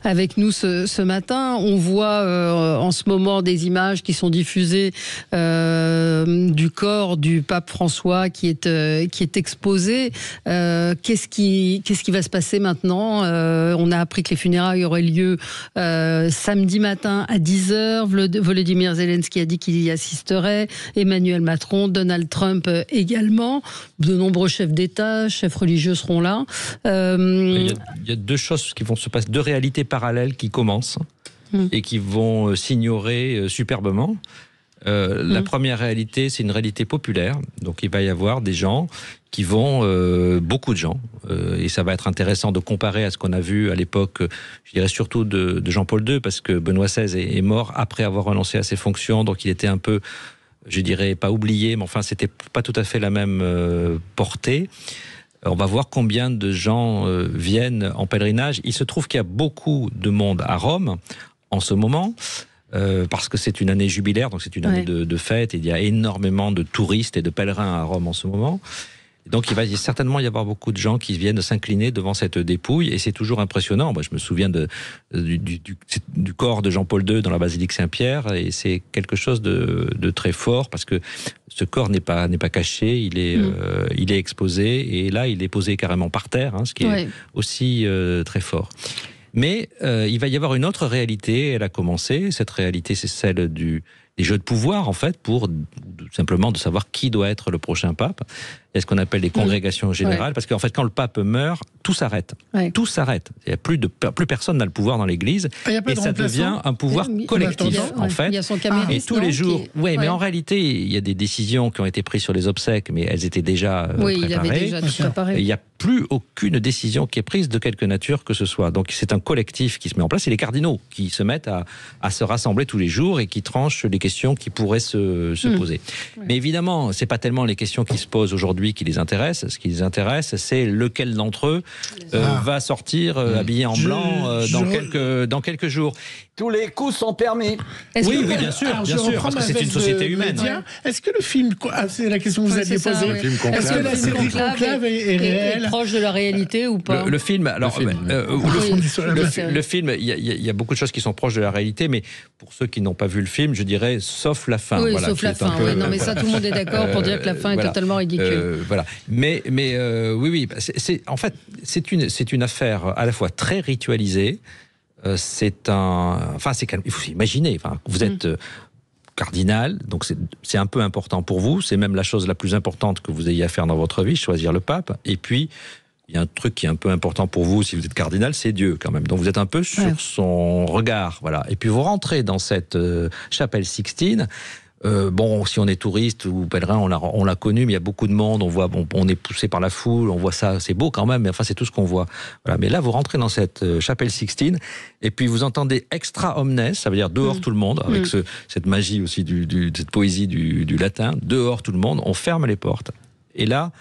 avec nous ce matin. On voit en ce moment des images qui sont diffusées du corps du pape François qui est exposé. Qu'est-ce qui va se passer maintenant? On a appris que les funérailles auraient lieu samedi matin à 10h. Volodymyr Zelensky a dit qu'il y assisterait. Emmanuel Macron, Donald Trump également. De nombreux chefs d'État, chefs religieux seront là. Il y a deux choses qui vont se passer, deux réalités parallèles qui commencent et qui vont s'ignorer superbement. La première réalité, c'est une réalité populaire. Donc il va y avoir des gens qui vont, beaucoup de gens, et ça va être intéressant de comparer à ce qu'on a vu à l'époque, je dirais surtout de Jean-Paul II, parce que Benoît XVI est mort après avoir renoncé à ses fonctions, donc il était un peu, je dirais pas oublié, mais enfin c'était pas tout à fait la même portée. On va voir combien de gens viennent en pèlerinage. Il se trouve qu'il y a beaucoup de monde à Rome en ce moment, parce que c'est une année jubilaire, donc c'est une année de fête, et il y a énormément de touristes et de pèlerins à Rome en ce moment. Donc il va certainement y avoir beaucoup de gens qui viennent s'incliner devant cette dépouille, et c'est toujours impressionnant. Moi, je me souviens du corps de Jean-Paul II dans la basilique Saint-Pierre, et c'est quelque chose de très fort, parce que ce corps n'est pas caché, il est exposé, et là il est posé carrément par terre, hein, ce qui est aussi très fort. Mais il va y avoir une autre réalité, elle a commencé. Cette réalité, c'est celle des jeux de pouvoir, en fait, pour simplement de savoir qui doit être le prochain pape. Il y a ce qu'on appelle les congrégations générales, parce qu'en fait, quand le pape meurt, tout s'arrête. Tout s'arrête. Il y a plus personne n'a le pouvoir dans l'Église, et ça devient un pouvoir collectif, en fait. Il y a son camériste, et tous les jours. Mais en réalité, il y a des décisions qui ont été prises sur les obsèques, mais elles étaient déjà préparées. Il avait déjà tout préparé. Il n'y a plus aucune décision qui est prise de quelque nature que ce soit. Donc c'est un collectif qui se met en place. C'est les cardinaux qui se mettent à se rassembler tous les jours et qui tranchent les questions qui pourraient se poser. Mais évidemment, c'est pas tellement les questions qui se posent aujourd'hui aujourd'hui qui les intéresse. Ce qui les intéresse, c'est lequel d'entre eux va sortir habillé en blanc dans quelques jours. Tous les coups sont permis. Oui, bien sûr, parce que c'est une société humaine. Est-ce que le film, c'est la question que vous aviez posée, est-ce que la série Conclave est réelle, est proche de la réalité ou pas? Le film, alors le film, il y a beaucoup de choses qui sont proches de la réalité, mais pour ceux qui n'ont pas vu le film, je dirais sauf la fin. Oui, voilà, sauf la fin. Non, mais ça, tout le monde est d'accord pour dire que la fin est totalement ridicule. Voilà. Mais oui, en fait, c'est une affaire à la fois très ritualisée. Il faut imaginer, vous êtes cardinal, donc c'est un peu important pour vous, c'est même la chose la plus importante que vous ayez à faire dans votre vie, choisir le pape, et puis il y a un truc qui est un peu important pour vous si vous êtes cardinal, c'est Dieu quand même, donc vous êtes un peu sur son regard, voilà, et puis vous rentrez dans cette chapelle Sixtine. Si on est touriste ou pèlerin, on l'a connu, mais il y a beaucoup de monde, on est poussé par la foule, on voit ça, c'est beau quand même, mais enfin c'est tout ce qu'on voit. Voilà. Mais là, vous rentrez dans cette chapelle Sixtine, et puis vous entendez extra omnes, ça veut dire dehors tout le monde, avec cette magie aussi, cette poésie du latin, dehors tout le monde, on ferme les portes. Et là,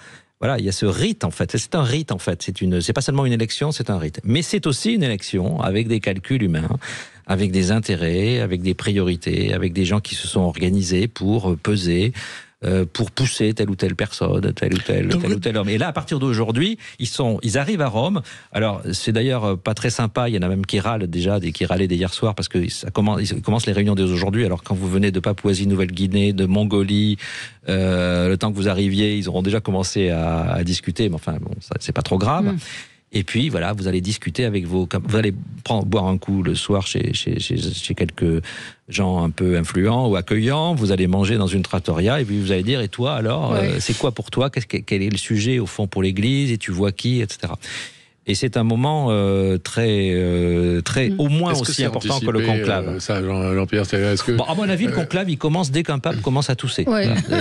voilà, il y a ce rite en fait, c'est un rite en fait, c'est pas seulement une élection, c'est un rite. Mais c'est aussi une élection avec des calculs humains, avec des intérêts, avec des priorités, avec des gens qui se sont organisés pour peser, pour pousser telle ou telle personne, tel ou tel homme. Et là, à partir d'aujourd'hui, ils arrivent à Rome. Alors, c'est d'ailleurs pas très sympa. Il y en a même qui râlent déjà, qui râlaient dès hier soir, parce que ils commencent les réunions dès aujourd'hui. Alors, quand vous venez de Papouasie-Nouvelle-Guinée, de Mongolie, le temps que vous arriviez, ils auront déjà commencé à discuter. Mais enfin, bon, c'est pas trop grave. Et puis voilà, vous allez discuter avec vous allez boire un coup le soir chez quelques gens un peu influents ou accueillants, vous allez manger dans une trattoria et puis vous allez dire, et toi alors, c'est quoi pour toi, quel est le sujet au fond pour l'Église, et tu vois qui, etc. Et c'est un moment très au moins aussi important que le conclave. Ça, Jean-Pierre, est-ce que... à mon avis, le conclave, il commence dès qu'un pape commence à tousser.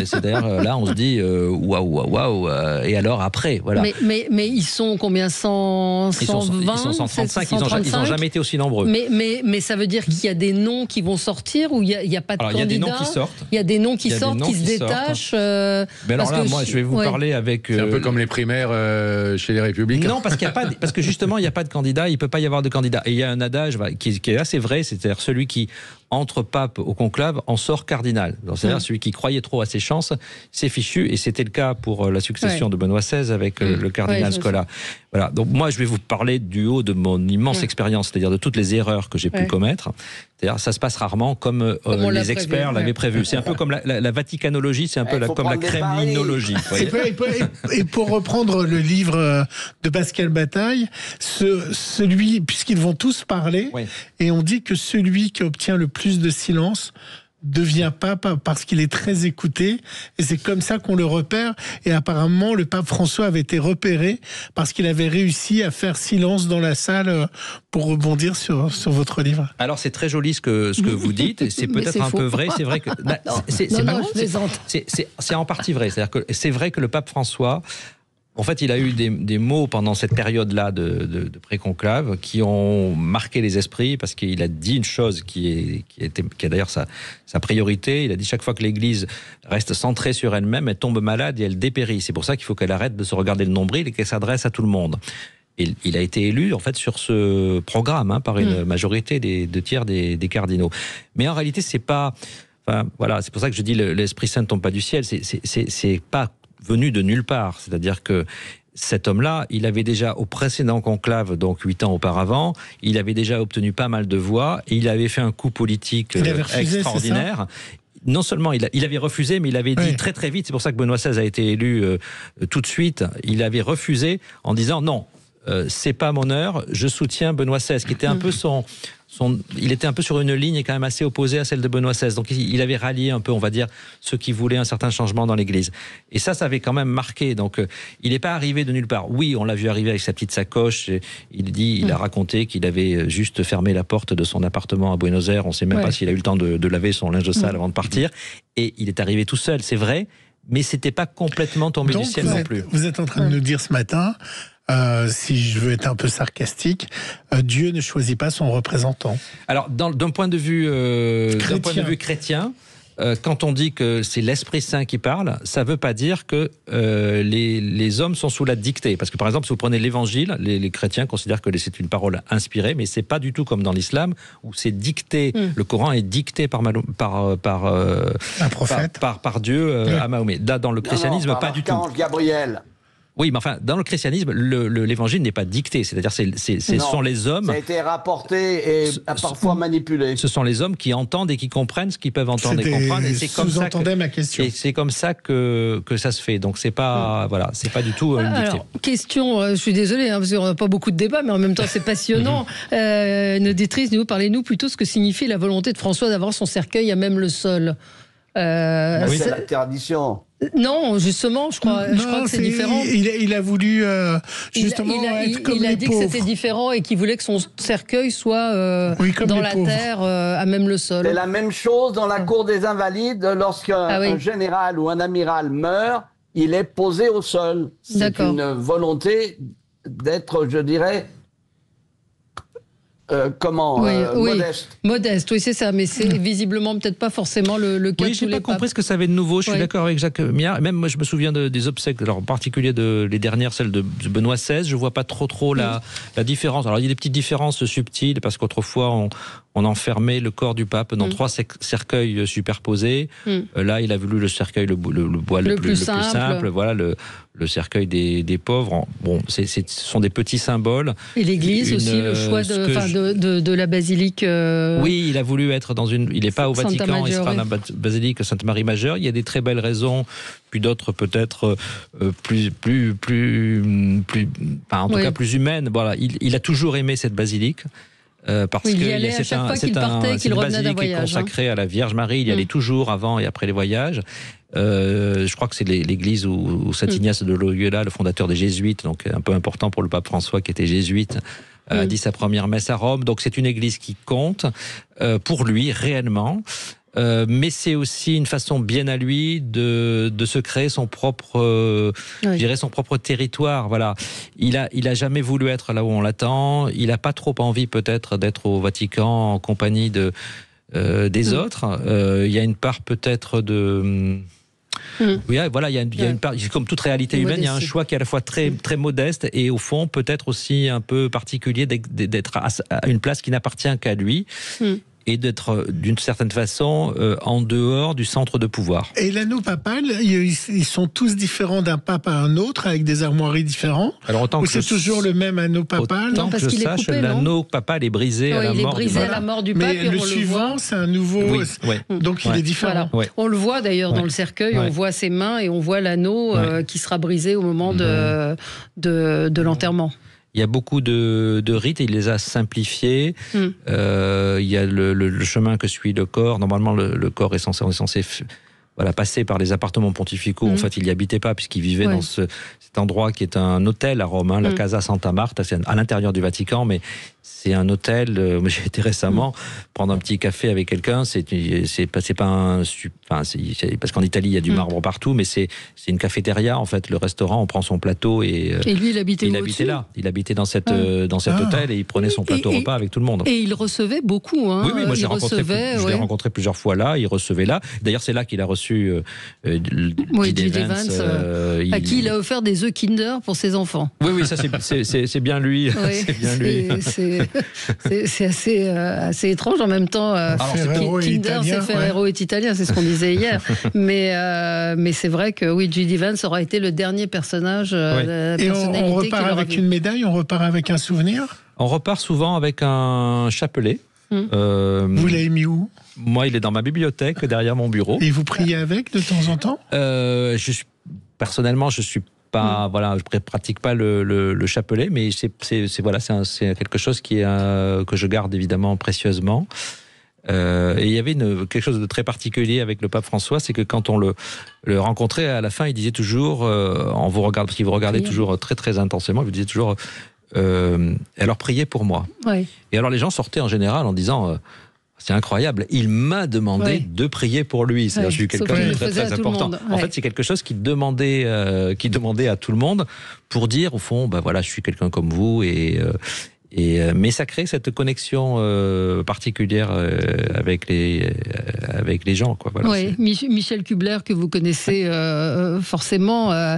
C'est d'ailleurs là, on se dit waouh. Et alors après, voilà. Mais ils sont combien, 120 Ils sont 135. Ils n'ont jamais été aussi nombreux. Mais ça veut dire qu'il y a des noms qui vont sortir ou il y a pas de candidats. Il y a des noms qui sortent. Il y a des noms qui sortent, qui se détachent. Mais alors là, moi, je vais vous parler avec. C'est un peu comme les primaires chez les Républicains. Non, parce qu'il n'y a pas. Parce que justement, il n'y a pas de candidat, il ne peut pas y avoir de candidat. Et il y a un adage qui est assez vrai, c'est-à-dire celui qui entre pape au conclave en sort cardinal. C'est-à-dire celui qui croyait trop à ses chances, c'est fichu. Et c'était le cas pour la succession de Benoît XVI avec le cardinal Scola. Voilà. Donc moi, je vais vous parler du haut de mon immense expérience, c'est-à-dire de toutes les erreurs que j'ai pu commettre. C'est-à-dire ça se passe rarement comme les experts l'avaient prévu. C'est un peu comme la vaticanologie, c'est un peu comme la kremlinologie. Et pour reprendre le livre de Pascal Bataille, celui, puisqu'ils vont tous parler, et on dit que celui qui obtient le plus de silence devient pape parce qu'il est très écouté, et c'est comme ça qu'on le repère. Et apparemment le pape François avait été repéré parce qu'il avait réussi à faire silence dans la salle, pour rebondir sur votre livre. Alors c'est très joli ce que vous dites, c'est peut-être un peu vrai, c'est vrai que c'est en partie vrai, c'est-à-dire que c'est vrai que le pape François, en fait, il a eu des mots pendant cette période-là de pré-conclave qui ont marqué les esprits, parce qu'il a dit une chose qui est d'ailleurs sa priorité. Il a dit chaque fois que l'Église reste centrée sur elle-même, elle tombe malade et elle dépérit. C'est pour ça qu'il faut qu'elle arrête de se regarder le nombril et qu'elle s'adresse à tout le monde. Et il a été élu en fait sur ce programme par une majorité des 2/3 des cardinaux. Mais en réalité, c'est pas. Enfin, voilà, c'est pour ça que je dis l'Esprit Saint ne tombe pas du ciel. C'est pas venu de nulle part. C'est-à-dire que cet homme-là, il avait déjà au précédent conclave, donc 8 ans auparavant, il avait déjà obtenu pas mal de voix et il avait fait un coup politique extraordinaire. Non seulement il avait refusé, mais il avait dit très très vite, c'est pour ça que Benoît XVI a été élu tout de suite, il avait refusé en disant non, c'est pas mon heure, je soutiens Benoît XVI, qui était un peu il était un peu sur une ligne quand même assez opposée à celle de Benoît XVI. Donc il avait rallié un peu, on va dire, ceux qui voulaient un certain changement dans l'Église. Et ça avait quand même marqué. Donc il n'est pas arrivé de nulle part. Oui, on l'a vu arriver avec sa petite sacoche. Il a raconté qu'il avait juste fermé la porte de son appartement à Buenos Aires. On ne sait même pas s'il a eu le temps de laver son linge sale avant de partir. Et il est arrivé tout seul, c'est vrai, mais c'était pas complètement tombé du ciel non plus. Vous êtes en train de nous dire ce matin, si je veux être un peu sarcastique, Dieu ne choisit pas son représentant. Alors, d'un point de vue chrétien, quand on dit que c'est l'Esprit Saint qui parle, ça ne veut pas dire que les hommes sont sous la dictée. Parce que par exemple, si vous prenez l'Évangile, les chrétiens considèrent que c'est une parole inspirée, mais ce n'est pas du tout comme dans l'islam, où c'est dicté, le Coran est dicté par un prophète, par Dieu à Mahomet. Là, dans le christianisme, pas du tout. Gabriel. Oui, mais enfin, dans le christianisme, l'évangile n'est pas dicté. C'est-à-dire, ce sont les hommes. Ça a été rapporté et parfois manipulé. Ce sont les hommes qui entendent et qui comprennent ce qu'ils peuvent entendre et comprendre. Et c'est comme ça ma question. Et c'est comme ça que ça se fait. Donc c'est pas c'est pas du tout une dictée. Alors, question. Je suis désolée parce qu'on n'a pas beaucoup de débats, mais en même temps c'est passionnant. Une auditrice, parlez-nous plutôt ce que signifie la volonté de François d'avoir son cercueil à même le sol. C'est la tradition. Non, justement, je crois que c'est différent. Il a voulu justement être comme il a les dit pauvres. que c'était différent et qu'il voulait que son cercueil soit dans la terre, à même le sol. C'est la même chose dans la cour des Invalides. Lorsqu'un général ou un amiral meurt, il est posé au sol. C'est une volonté d'être, je dirais... modeste. Modeste, oui, c'est ça, mais c'est visiblement peut-être pas forcément le cas de tous les papes. Oui, je n'ai pas compris ce que ça avait de nouveau, je suis d'accord avec Jacques Miard. Même moi, je me souviens des obsèques, alors, en particulier les dernières, celles de Benoît XVI, je ne vois pas trop la différence. Alors, il y a des petites différences subtiles, parce qu'autrefois, on enfermait le corps du pape dans 3 cercueils superposés. Là, il a voulu le cercueil, le bois le plus simple. Voilà, le cercueil des pauvres. Bon, ce sont des petits symboles. Et l'Église aussi, le choix de la basilique. Oui, il a voulu être dans une. Il n'est pas au Vatican, il sera dans la basilique Sainte-Marie-Majeure. Il y a des très belles raisons, puis d'autres peut-être plus, en tout cas plus humaines. Voilà, il a toujours aimé cette basilique. Parce que c'est une basilique consacrée à la Vierge Marie. Il y allait toujours avant et après les voyages. Je crois que c'est l'église où Saint Ignace de Loyola, le fondateur des Jésuites, donc un peu important pour le pape François qui était jésuite, a dit sa première messe à Rome. Donc c'est une église qui compte pour lui réellement. Mais c'est aussi une façon bien à lui de se créer son propre, je dirais son propre territoire. Voilà, il a jamais voulu être là où on l'attend. Il a pas trop envie peut-être d'être au Vatican en compagnie des autres. Il y a une part peut-être de oui, voilà, il y a une part, comme toute réalité humaine, il y a un choix qui est à la fois très très modeste et au fond peut-être aussi un peu particulier d'être à une place qui n'appartient qu'à lui. Et d'être d'une certaine façon en dehors du centre de pouvoir. Et l'anneau papal, ils sont tous différents d'un pape à un autre, avec des armoiries différentes. Alors autant ou que c'est toujours le même anneau papal? Autant que je sache, l'anneau papal est brisé à la mort. Il est brisé à la mort du pape. Mais le suivant, c'est un nouveau. Donc il est différent. Voilà. On le voit d'ailleurs dans le cercueil. On voit ses mains et on voit l'anneau qui sera brisé au moment de l'enterrement. Il y a beaucoup de rites et il les a simplifiés. Il y a le chemin que suit le corps. Normalement, le corps est censé passer par les appartements pontificaux. En fait, il n'y habitait pas puisqu'il vivait dans cet endroit qui est un hôtel à Rome, la Casa Santa Marta. C'est à l'intérieur du Vatican, mais c'est un hôtel. J'ai été récemment prendre un petit café avec quelqu'un. C'est pas un. Parce qu'en Italie, il y a du marbre partout, mais c'est une cafétéria en fait. Le restaurant, on prend son plateau et lui, il habitait là. Il habitait dans cet hôtel et il prenait son plateau repas avec tout le monde. Et il recevait beaucoup. Hein. Oui, moi je l'ai rencontré plusieurs fois là. Il recevait là. D'ailleurs, c'est là qu'il a reçu J.D. Vance, à qui il a offert des œufs Kinder pour ses enfants. Oui, ça c'est bien lui. C'est bien lui. C'est assez étrange en même temps. Kinder, c'est Ferrero est italien, c'est ce qu'on disait hier. Mais c'est vrai que J.D. Vance aura été le dernier personnage. Et on repart avec une médaille, on repart avec un souvenir. On repart souvent avec un chapelet. Vous l'avez mis où? Moi, il est dans ma bibliothèque, derrière mon bureau. Et vous priez avec de temps en temps? Personnellement, je suis pas, je pratique pas le chapelet, mais c'est quelque chose que je garde évidemment précieusement. Et il y avait quelque chose de très particulier avec le pape François, c'est que quand on le rencontrait, à la fin, il disait toujours, parce qu'il vous regardait toujours très très intensément, il vous disait toujours, alors priez pour moi. Et alors les gens sortaient en général en disant, c'est incroyable, il m'a demandé de prier pour lui. Je suis quelqu'un de très très important. En fait, c'est quelque chose qu'il demandait à tout le monde pour dire, au fond, je suis quelqu'un comme vous Mais ça crée cette connexion particulière avec les gens, quoi. Voilà, oui, Michel Kubler, que vous connaissez forcément,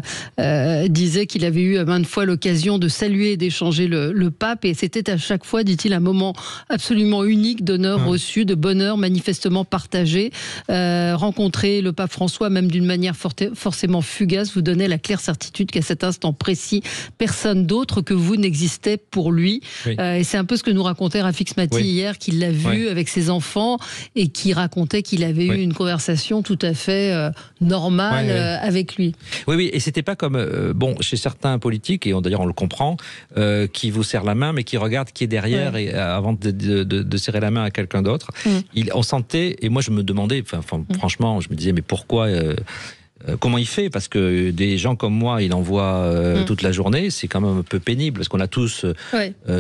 disait qu'il avait eu maintes fois l'occasion de saluer et d'échanger le pape, et c'était à chaque fois, dit-il, un moment absolument unique d'honneur reçu, de bonheur manifestement partagé. Rencontrer le pape François, même d'une manière forcément fugace, vous donnait la claire certitude qu'à cet instant précis, personne d'autre que vous n'existait pour lui. Oui. Et c'est un peu ce que nous racontait Rafik Smati hier, qu'il l'a vu avec ses enfants et qui racontait qu'il avait eu une conversation tout à fait normale avec lui. Oui, et c'était pas comme chez certains politiques, et d'ailleurs on le comprend, qui vous serrent la main, mais qui regardent qui est derrière et avant de serrer la main à quelqu'un d'autre. On sentait, et moi je me demandais, franchement, je me disais mais pourquoi comment il fait? Parce que des gens comme moi, il en voit toute la journée. C'est quand même un peu pénible parce qu'on a tous.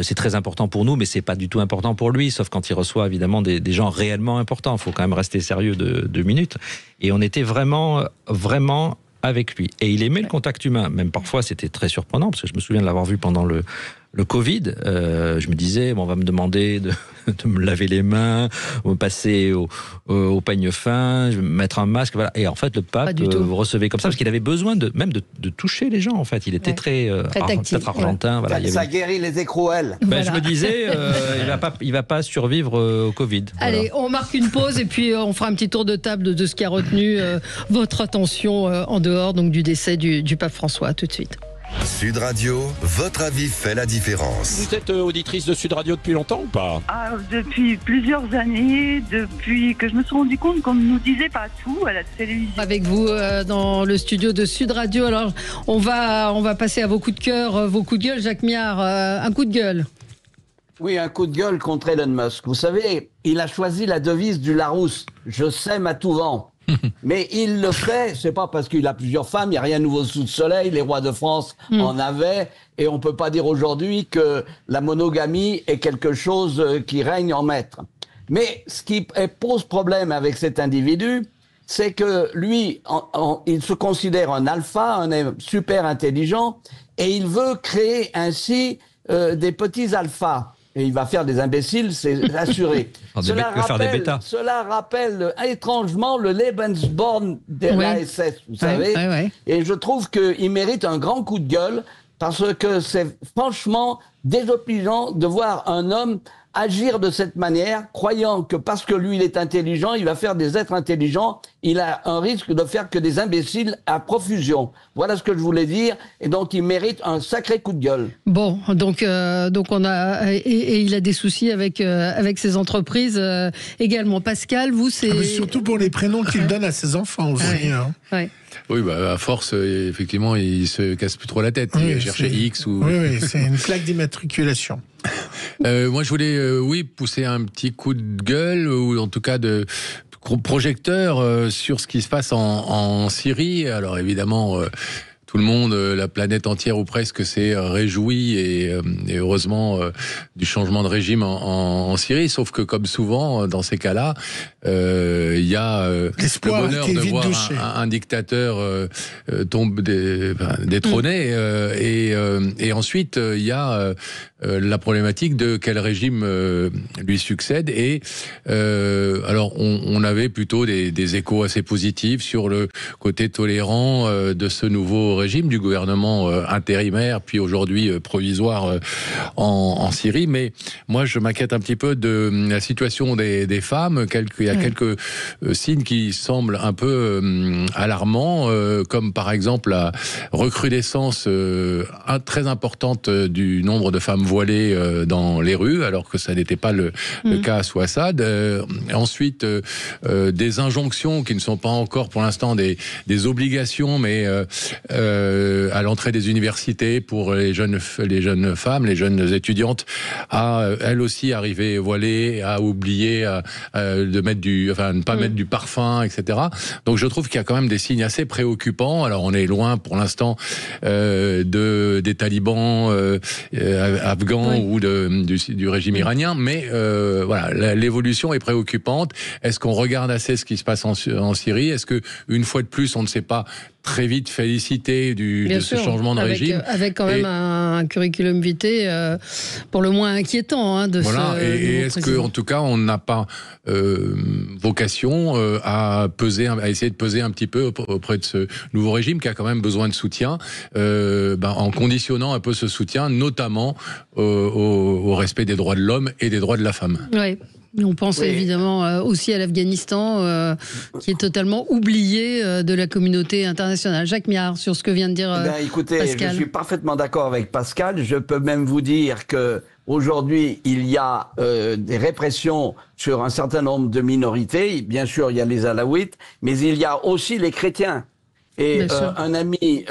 C'est très important pour nous, mais c'est pas du tout important pour lui, sauf quand il reçoit évidemment des gens réellement importants. Il faut quand même rester sérieux 2 minutes. Et on était vraiment avec lui. Et il aimait le contact humain. Même parfois, c'était très surprenant parce que je me souviens de l'avoir vu pendant le Covid. Je me disais, on va me demander de me laver les mains, me passer au peigne fin, mettre un masque, voilà. Et en fait, le pape vous recevait comme ça parce qu'il avait besoin de toucher les gens. En fait, il était très peut-être argentin. Voilà, ça guérit les écrouelles. Je me disais, il va pas survivre au Covid. Allez, on marque une pause et puis on fera un petit tour de table de ce qui a retenu votre attention en dehors donc du décès du pape François. À tout de suite. Sud Radio, votre avis fait la différence. Vous êtes auditrice de Sud Radio depuis longtemps ou pas? Depuis plusieurs années, depuis que je me suis rendu compte qu'on nous disait pas tout à la télévision. Avec vous dans le studio de Sud Radio. Alors, on va passer à vos coups de cœur, vos coups de gueule. Jacques Miard, un coup de gueule. Oui, un coup de gueule contre Elon Musk. Vous savez, il a choisi la devise du Larousse. Je sème à tout vent. Mais il le fait, c'est pas parce qu'il a plusieurs femmes, il n'y a rien de nouveau sous le soleil, les rois de France en avaient, et on peut pas dire aujourd'hui que la monogamie est quelque chose qui règne en maître. Mais ce qui pose problème avec cet individu, c'est que lui, il se considère un alpha, un super intelligent, et il veut créer ainsi des petits alphas. Et il va faire des imbéciles, c'est assuré. Cela rappelle étrangement le Lebensborn de l'ASS, vous savez. Et je trouve qu'il mérite un grand coup de gueule parce que c'est franchement désobligeant de voir un homme agir de cette manière, croyant que parce que lui il est intelligent, il va faire des êtres intelligents, il a un risque de faire que des imbéciles à profusion. Voilà ce que je voulais dire, et donc il mérite un sacré coup de gueule. Bon, donc on a et il a des soucis avec ses entreprises également. Pascal, vous c'est surtout pour les prénoms qu'il donne à ses enfants aussi. Oui, à force, effectivement, il se casse plus trop la tête. Il va chercher X ou... Oui, c'est une plaque d'immatriculation. Moi, je voulais, pousser un petit coup de gueule, ou en tout cas de projecteur sur ce qui se passe en Syrie. Alors, évidemment... tout le monde, la planète entière ou presque, s'est réjoui et heureusement du changement de régime en Syrie. Sauf que, comme souvent dans ces cas-là, il y a le bonheur de voir un dictateur détrôné et ensuite il y a la problématique de quel régime lui succède. Et alors on avait plutôt des échos assez positifs sur le côté tolérant de ce nouveau régime du gouvernement intérimaire puis aujourd'hui provisoire en Syrie. Mais moi je m'inquiète un petit peu de la situation des femmes. Il y a quelques signes qui semblent un peu alarmants, comme par exemple la recrudescence très importante du nombre de femmes voilées dans les rues, alors que ça n'était pas le cas sous Assad. Ensuite, des injonctions qui ne sont pas encore pour l'instant des obligations, mais à l'entrée des universités pour les jeunes femmes, les jeunes étudiantes, à elles aussi arriver voilées, à oublier ne pas mettre du parfum, etc. Donc je trouve qu'il y a quand même des signes assez préoccupants. Alors on est loin pour l'instant des talibans afghan ou du régime iranien, mais voilà, l'évolution est préoccupante. Est-ce qu'on regarde assez ce qui se passe en Syrie? Est-ce que une fois de plus, on ne s'est pas très vite félicité de ce changement de régime, avec quand même un curriculum vitae pour le moins inquiétant de voilà, ce et est-ce que, en tout cas, on n'a pas vocation à essayer de peser un petit peu auprès de ce nouveau régime qui a quand même besoin de soutien, en conditionnant un peu ce soutien, notamment au respect des droits de l'homme et des droits de la femme. Oui. On pense évidemment aussi à l'Afghanistan, qui est totalement oublié de la communauté internationale. Jacques Miard, sur ce que vient de dire écoutez, Pascal. Je suis parfaitement d'accord avec Pascal. Je peux même vous dire que aujourd'hui, il y a des répressions sur un certain nombre de minorités. Bien sûr, il y a les Alaouites, mais il y a aussi les chrétiens. Et un ami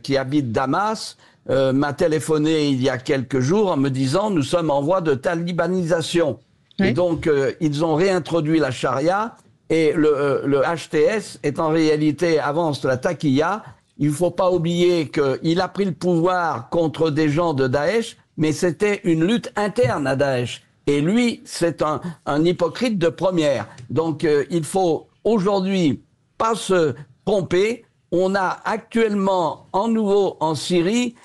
qui habite Damas m'a téléphoné il y a quelques jours en me disant « Nous sommes en voie de talibanisation ». Et donc, ils ont réintroduit la charia et le HTS est en réalité, avance la taquilla. Il ne faut pas oublier qu'il a pris le pouvoir contre des gens de Daesh, mais c'était une lutte interne à Daesh. Et lui, c'est un hypocrite de première. Donc, il faut aujourd'hui pas se tromper. On a actuellement, en nouveau en Syrie,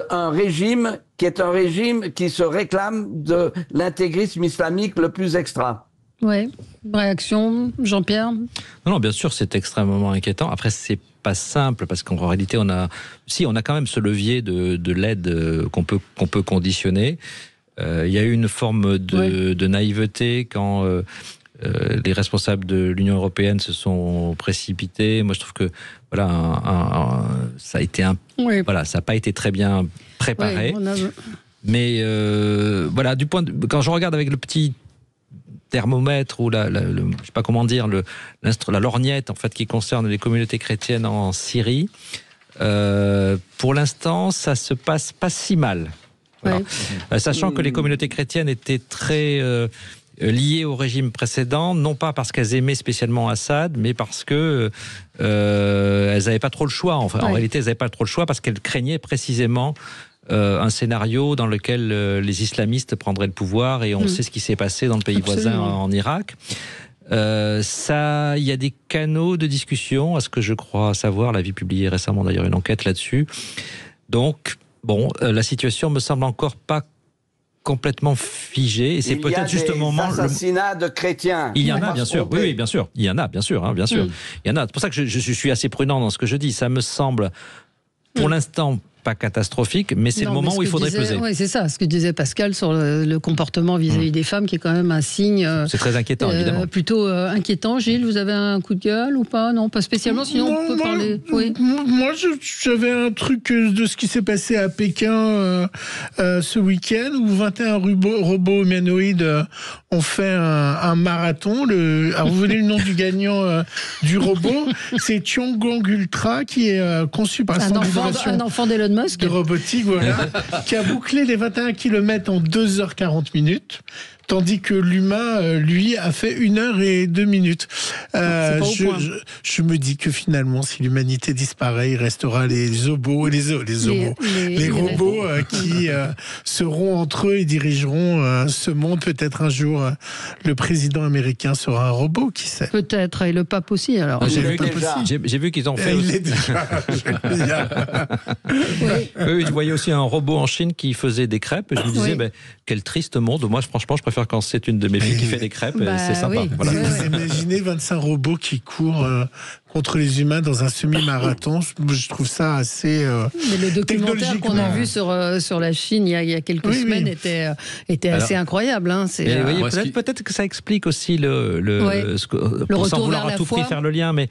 un régime qui est un régime qui se réclame de l'intégrisme islamique le plus extra. Oui, réaction, Jean-Pierre? Non, bien sûr, c'est extrêmement inquiétant. Après, c'est pas simple, parce qu'en réalité, on a quand même ce levier de l'aide qu'on peut conditionner. Il y a eu une forme de naïveté quand les responsables de l'Union européenne se sont précipités. Moi, je trouve que ça a été ça n'a pas été très bien préparé. Mais du point quand je regarde avec le petit thermomètre ou je sais pas comment dire, la lorgnette en fait qui concerne les communautés chrétiennes en Syrie, pour l'instant, ça se passe pas si mal. Voilà. Sachant que les communautés chrétiennes étaient très liées au régime précédent, non pas parce qu'elles aimaient spécialement Assad, mais parce que elles n'avaient pas trop le choix. En réalité, elles n'avaient pas trop le choix parce qu'elles craignaient précisément un scénario dans lequel les islamistes prendraient le pouvoir, et on sait ce qui s'est passé dans le pays voisin en Irak. Il y a des canaux de discussion, à ce que je crois savoir. La Vie publiait récemment d'ailleurs une enquête là-dessus. Donc, la situation me semble encore pas complètement figée, et c'est peut-être juste au moment. Il y a des assassinats de chrétiens. Il y en a, bien sûr. Oui, bien sûr. Il y en a, bien sûr. Bien sûr. Il y en a. C'est pour ça que je suis assez prudent dans ce que je dis. Ça me semble, pour l'instant, pas catastrophique, mais c'est le moment où il faudrait peser. Oui, c'est ça, ce que disait Pascal sur le comportement vis-à-vis des femmes, qui est quand même un signe. C'est très inquiétant, évidemment. Plutôt inquiétant. Gilles, vous avez un coup de gueule ou pas? Non, pas spécialement, sinon on peut parler. Oui. Moi, j'avais un truc de ce qui s'est passé à Pékin ce week-end, où 21 robots humanoïdes ont fait un marathon. Alors, vous voulez le nom du gagnant du robot? C'est Tiangong Ultra, qui est conçu par un enfant d'Elon Musk. De robotique, voilà, qui a bouclé les 21 km en 2h40 minutes. Tandis que l'humain, lui, a fait 1 heure et 2 minutes. Je me dis que finalement, si l'humanité disparaît, il restera les robots qui seront entre eux et dirigeront ce monde. Peut-être un jour, le président américain sera un robot, qui sait. Peut-être, et le pape aussi, alors. J'ai vu qu'ils ont fait aussi. Je voyais aussi un robot en Chine qui faisait des crêpes, et je me disais, quel triste monde. Moi, franchement, je préfère quand c'est une de mes filles qui fait des crêpes, c'est sympa. Oui. Voilà. Vous imaginez 25 robots qui courent contre les humains dans un semi-marathon? Je trouve ça assez mais le documentaire qu'on a vu sur la Chine il y a quelques semaines était assez incroyable. Hein. Peut-être que ça explique aussi le retour sans vouloir à tout prix faire le lien, mais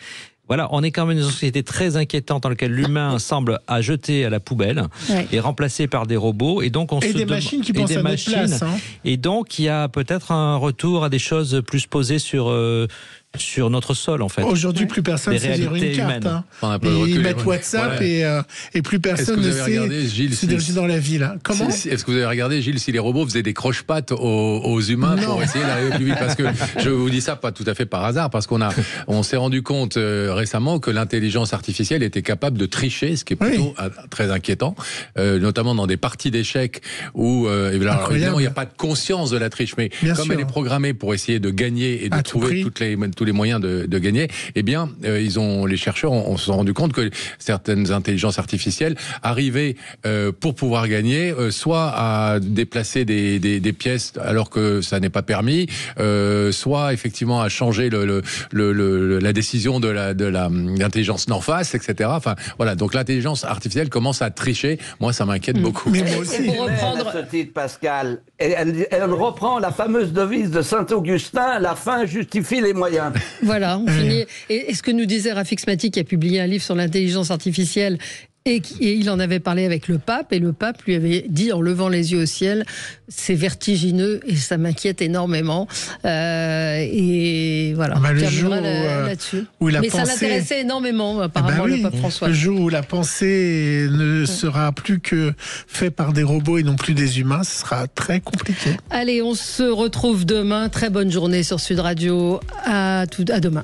voilà, on est quand même dans une société très inquiétante dans laquelle l'humain semble à jeter à la poubelle et remplacé par des robots, et donc des machines qui pensent à notre place. Et donc il y a peut-être un retour à des choses plus posées sur sur notre sol, en fait. Aujourd'hui, plus personne ne sait lire une carte. Hein. Ils mettent WhatsApp et plus personne ne sait se diriger dans la ville. Hein. Comment ? Est-ce que vous avez regardé, Gilles, si les robots faisaient des croche-pattes aux humains pour essayer d'arriver plus vite ? Parce que je vous dis ça pas tout à fait par hasard, parce on s'est rendu compte récemment que l'intelligence artificielle était capable de tricher, ce qui est plutôt très inquiétant, notamment dans des parties d'échecs où évidemment il n'y a pas de conscience de la triche, mais elle est programmée pour essayer de gagner et de trouver tous les moyens de gagner, eh bien les chercheurs se sont rendu compte que certaines intelligences artificielles arrivaient pour pouvoir gagner, soit à déplacer des pièces alors que ça n'est pas permis, soit effectivement à changer la décision de l'intelligence d'en face, etc. Enfin voilà, donc l'intelligence artificielle commence à tricher. Moi, ça m'inquiète beaucoup. Mais moi aussi. Pour reprendre ce titre, Pascal, elle reprend la fameuse devise de Saint-Augustin, la fin justifie les moyens. Voilà, on finit. Et ce que nous disait Rafik Smati, qui a publié un livre sur l'intelligence artificielle, et il en avait parlé avec le pape, et le pape lui avait dit en levant les yeux au ciel, c'est vertigineux et ça m'inquiète énormément. Et voilà, on terminera là-dessus. Mais ça l'intéressait énormément, apparemment, le pape François. Le jour où la pensée ne sera plus que faite par des robots et non plus des humains, ce sera très compliqué. Allez, on se retrouve demain. Très bonne journée sur Sud Radio. À demain.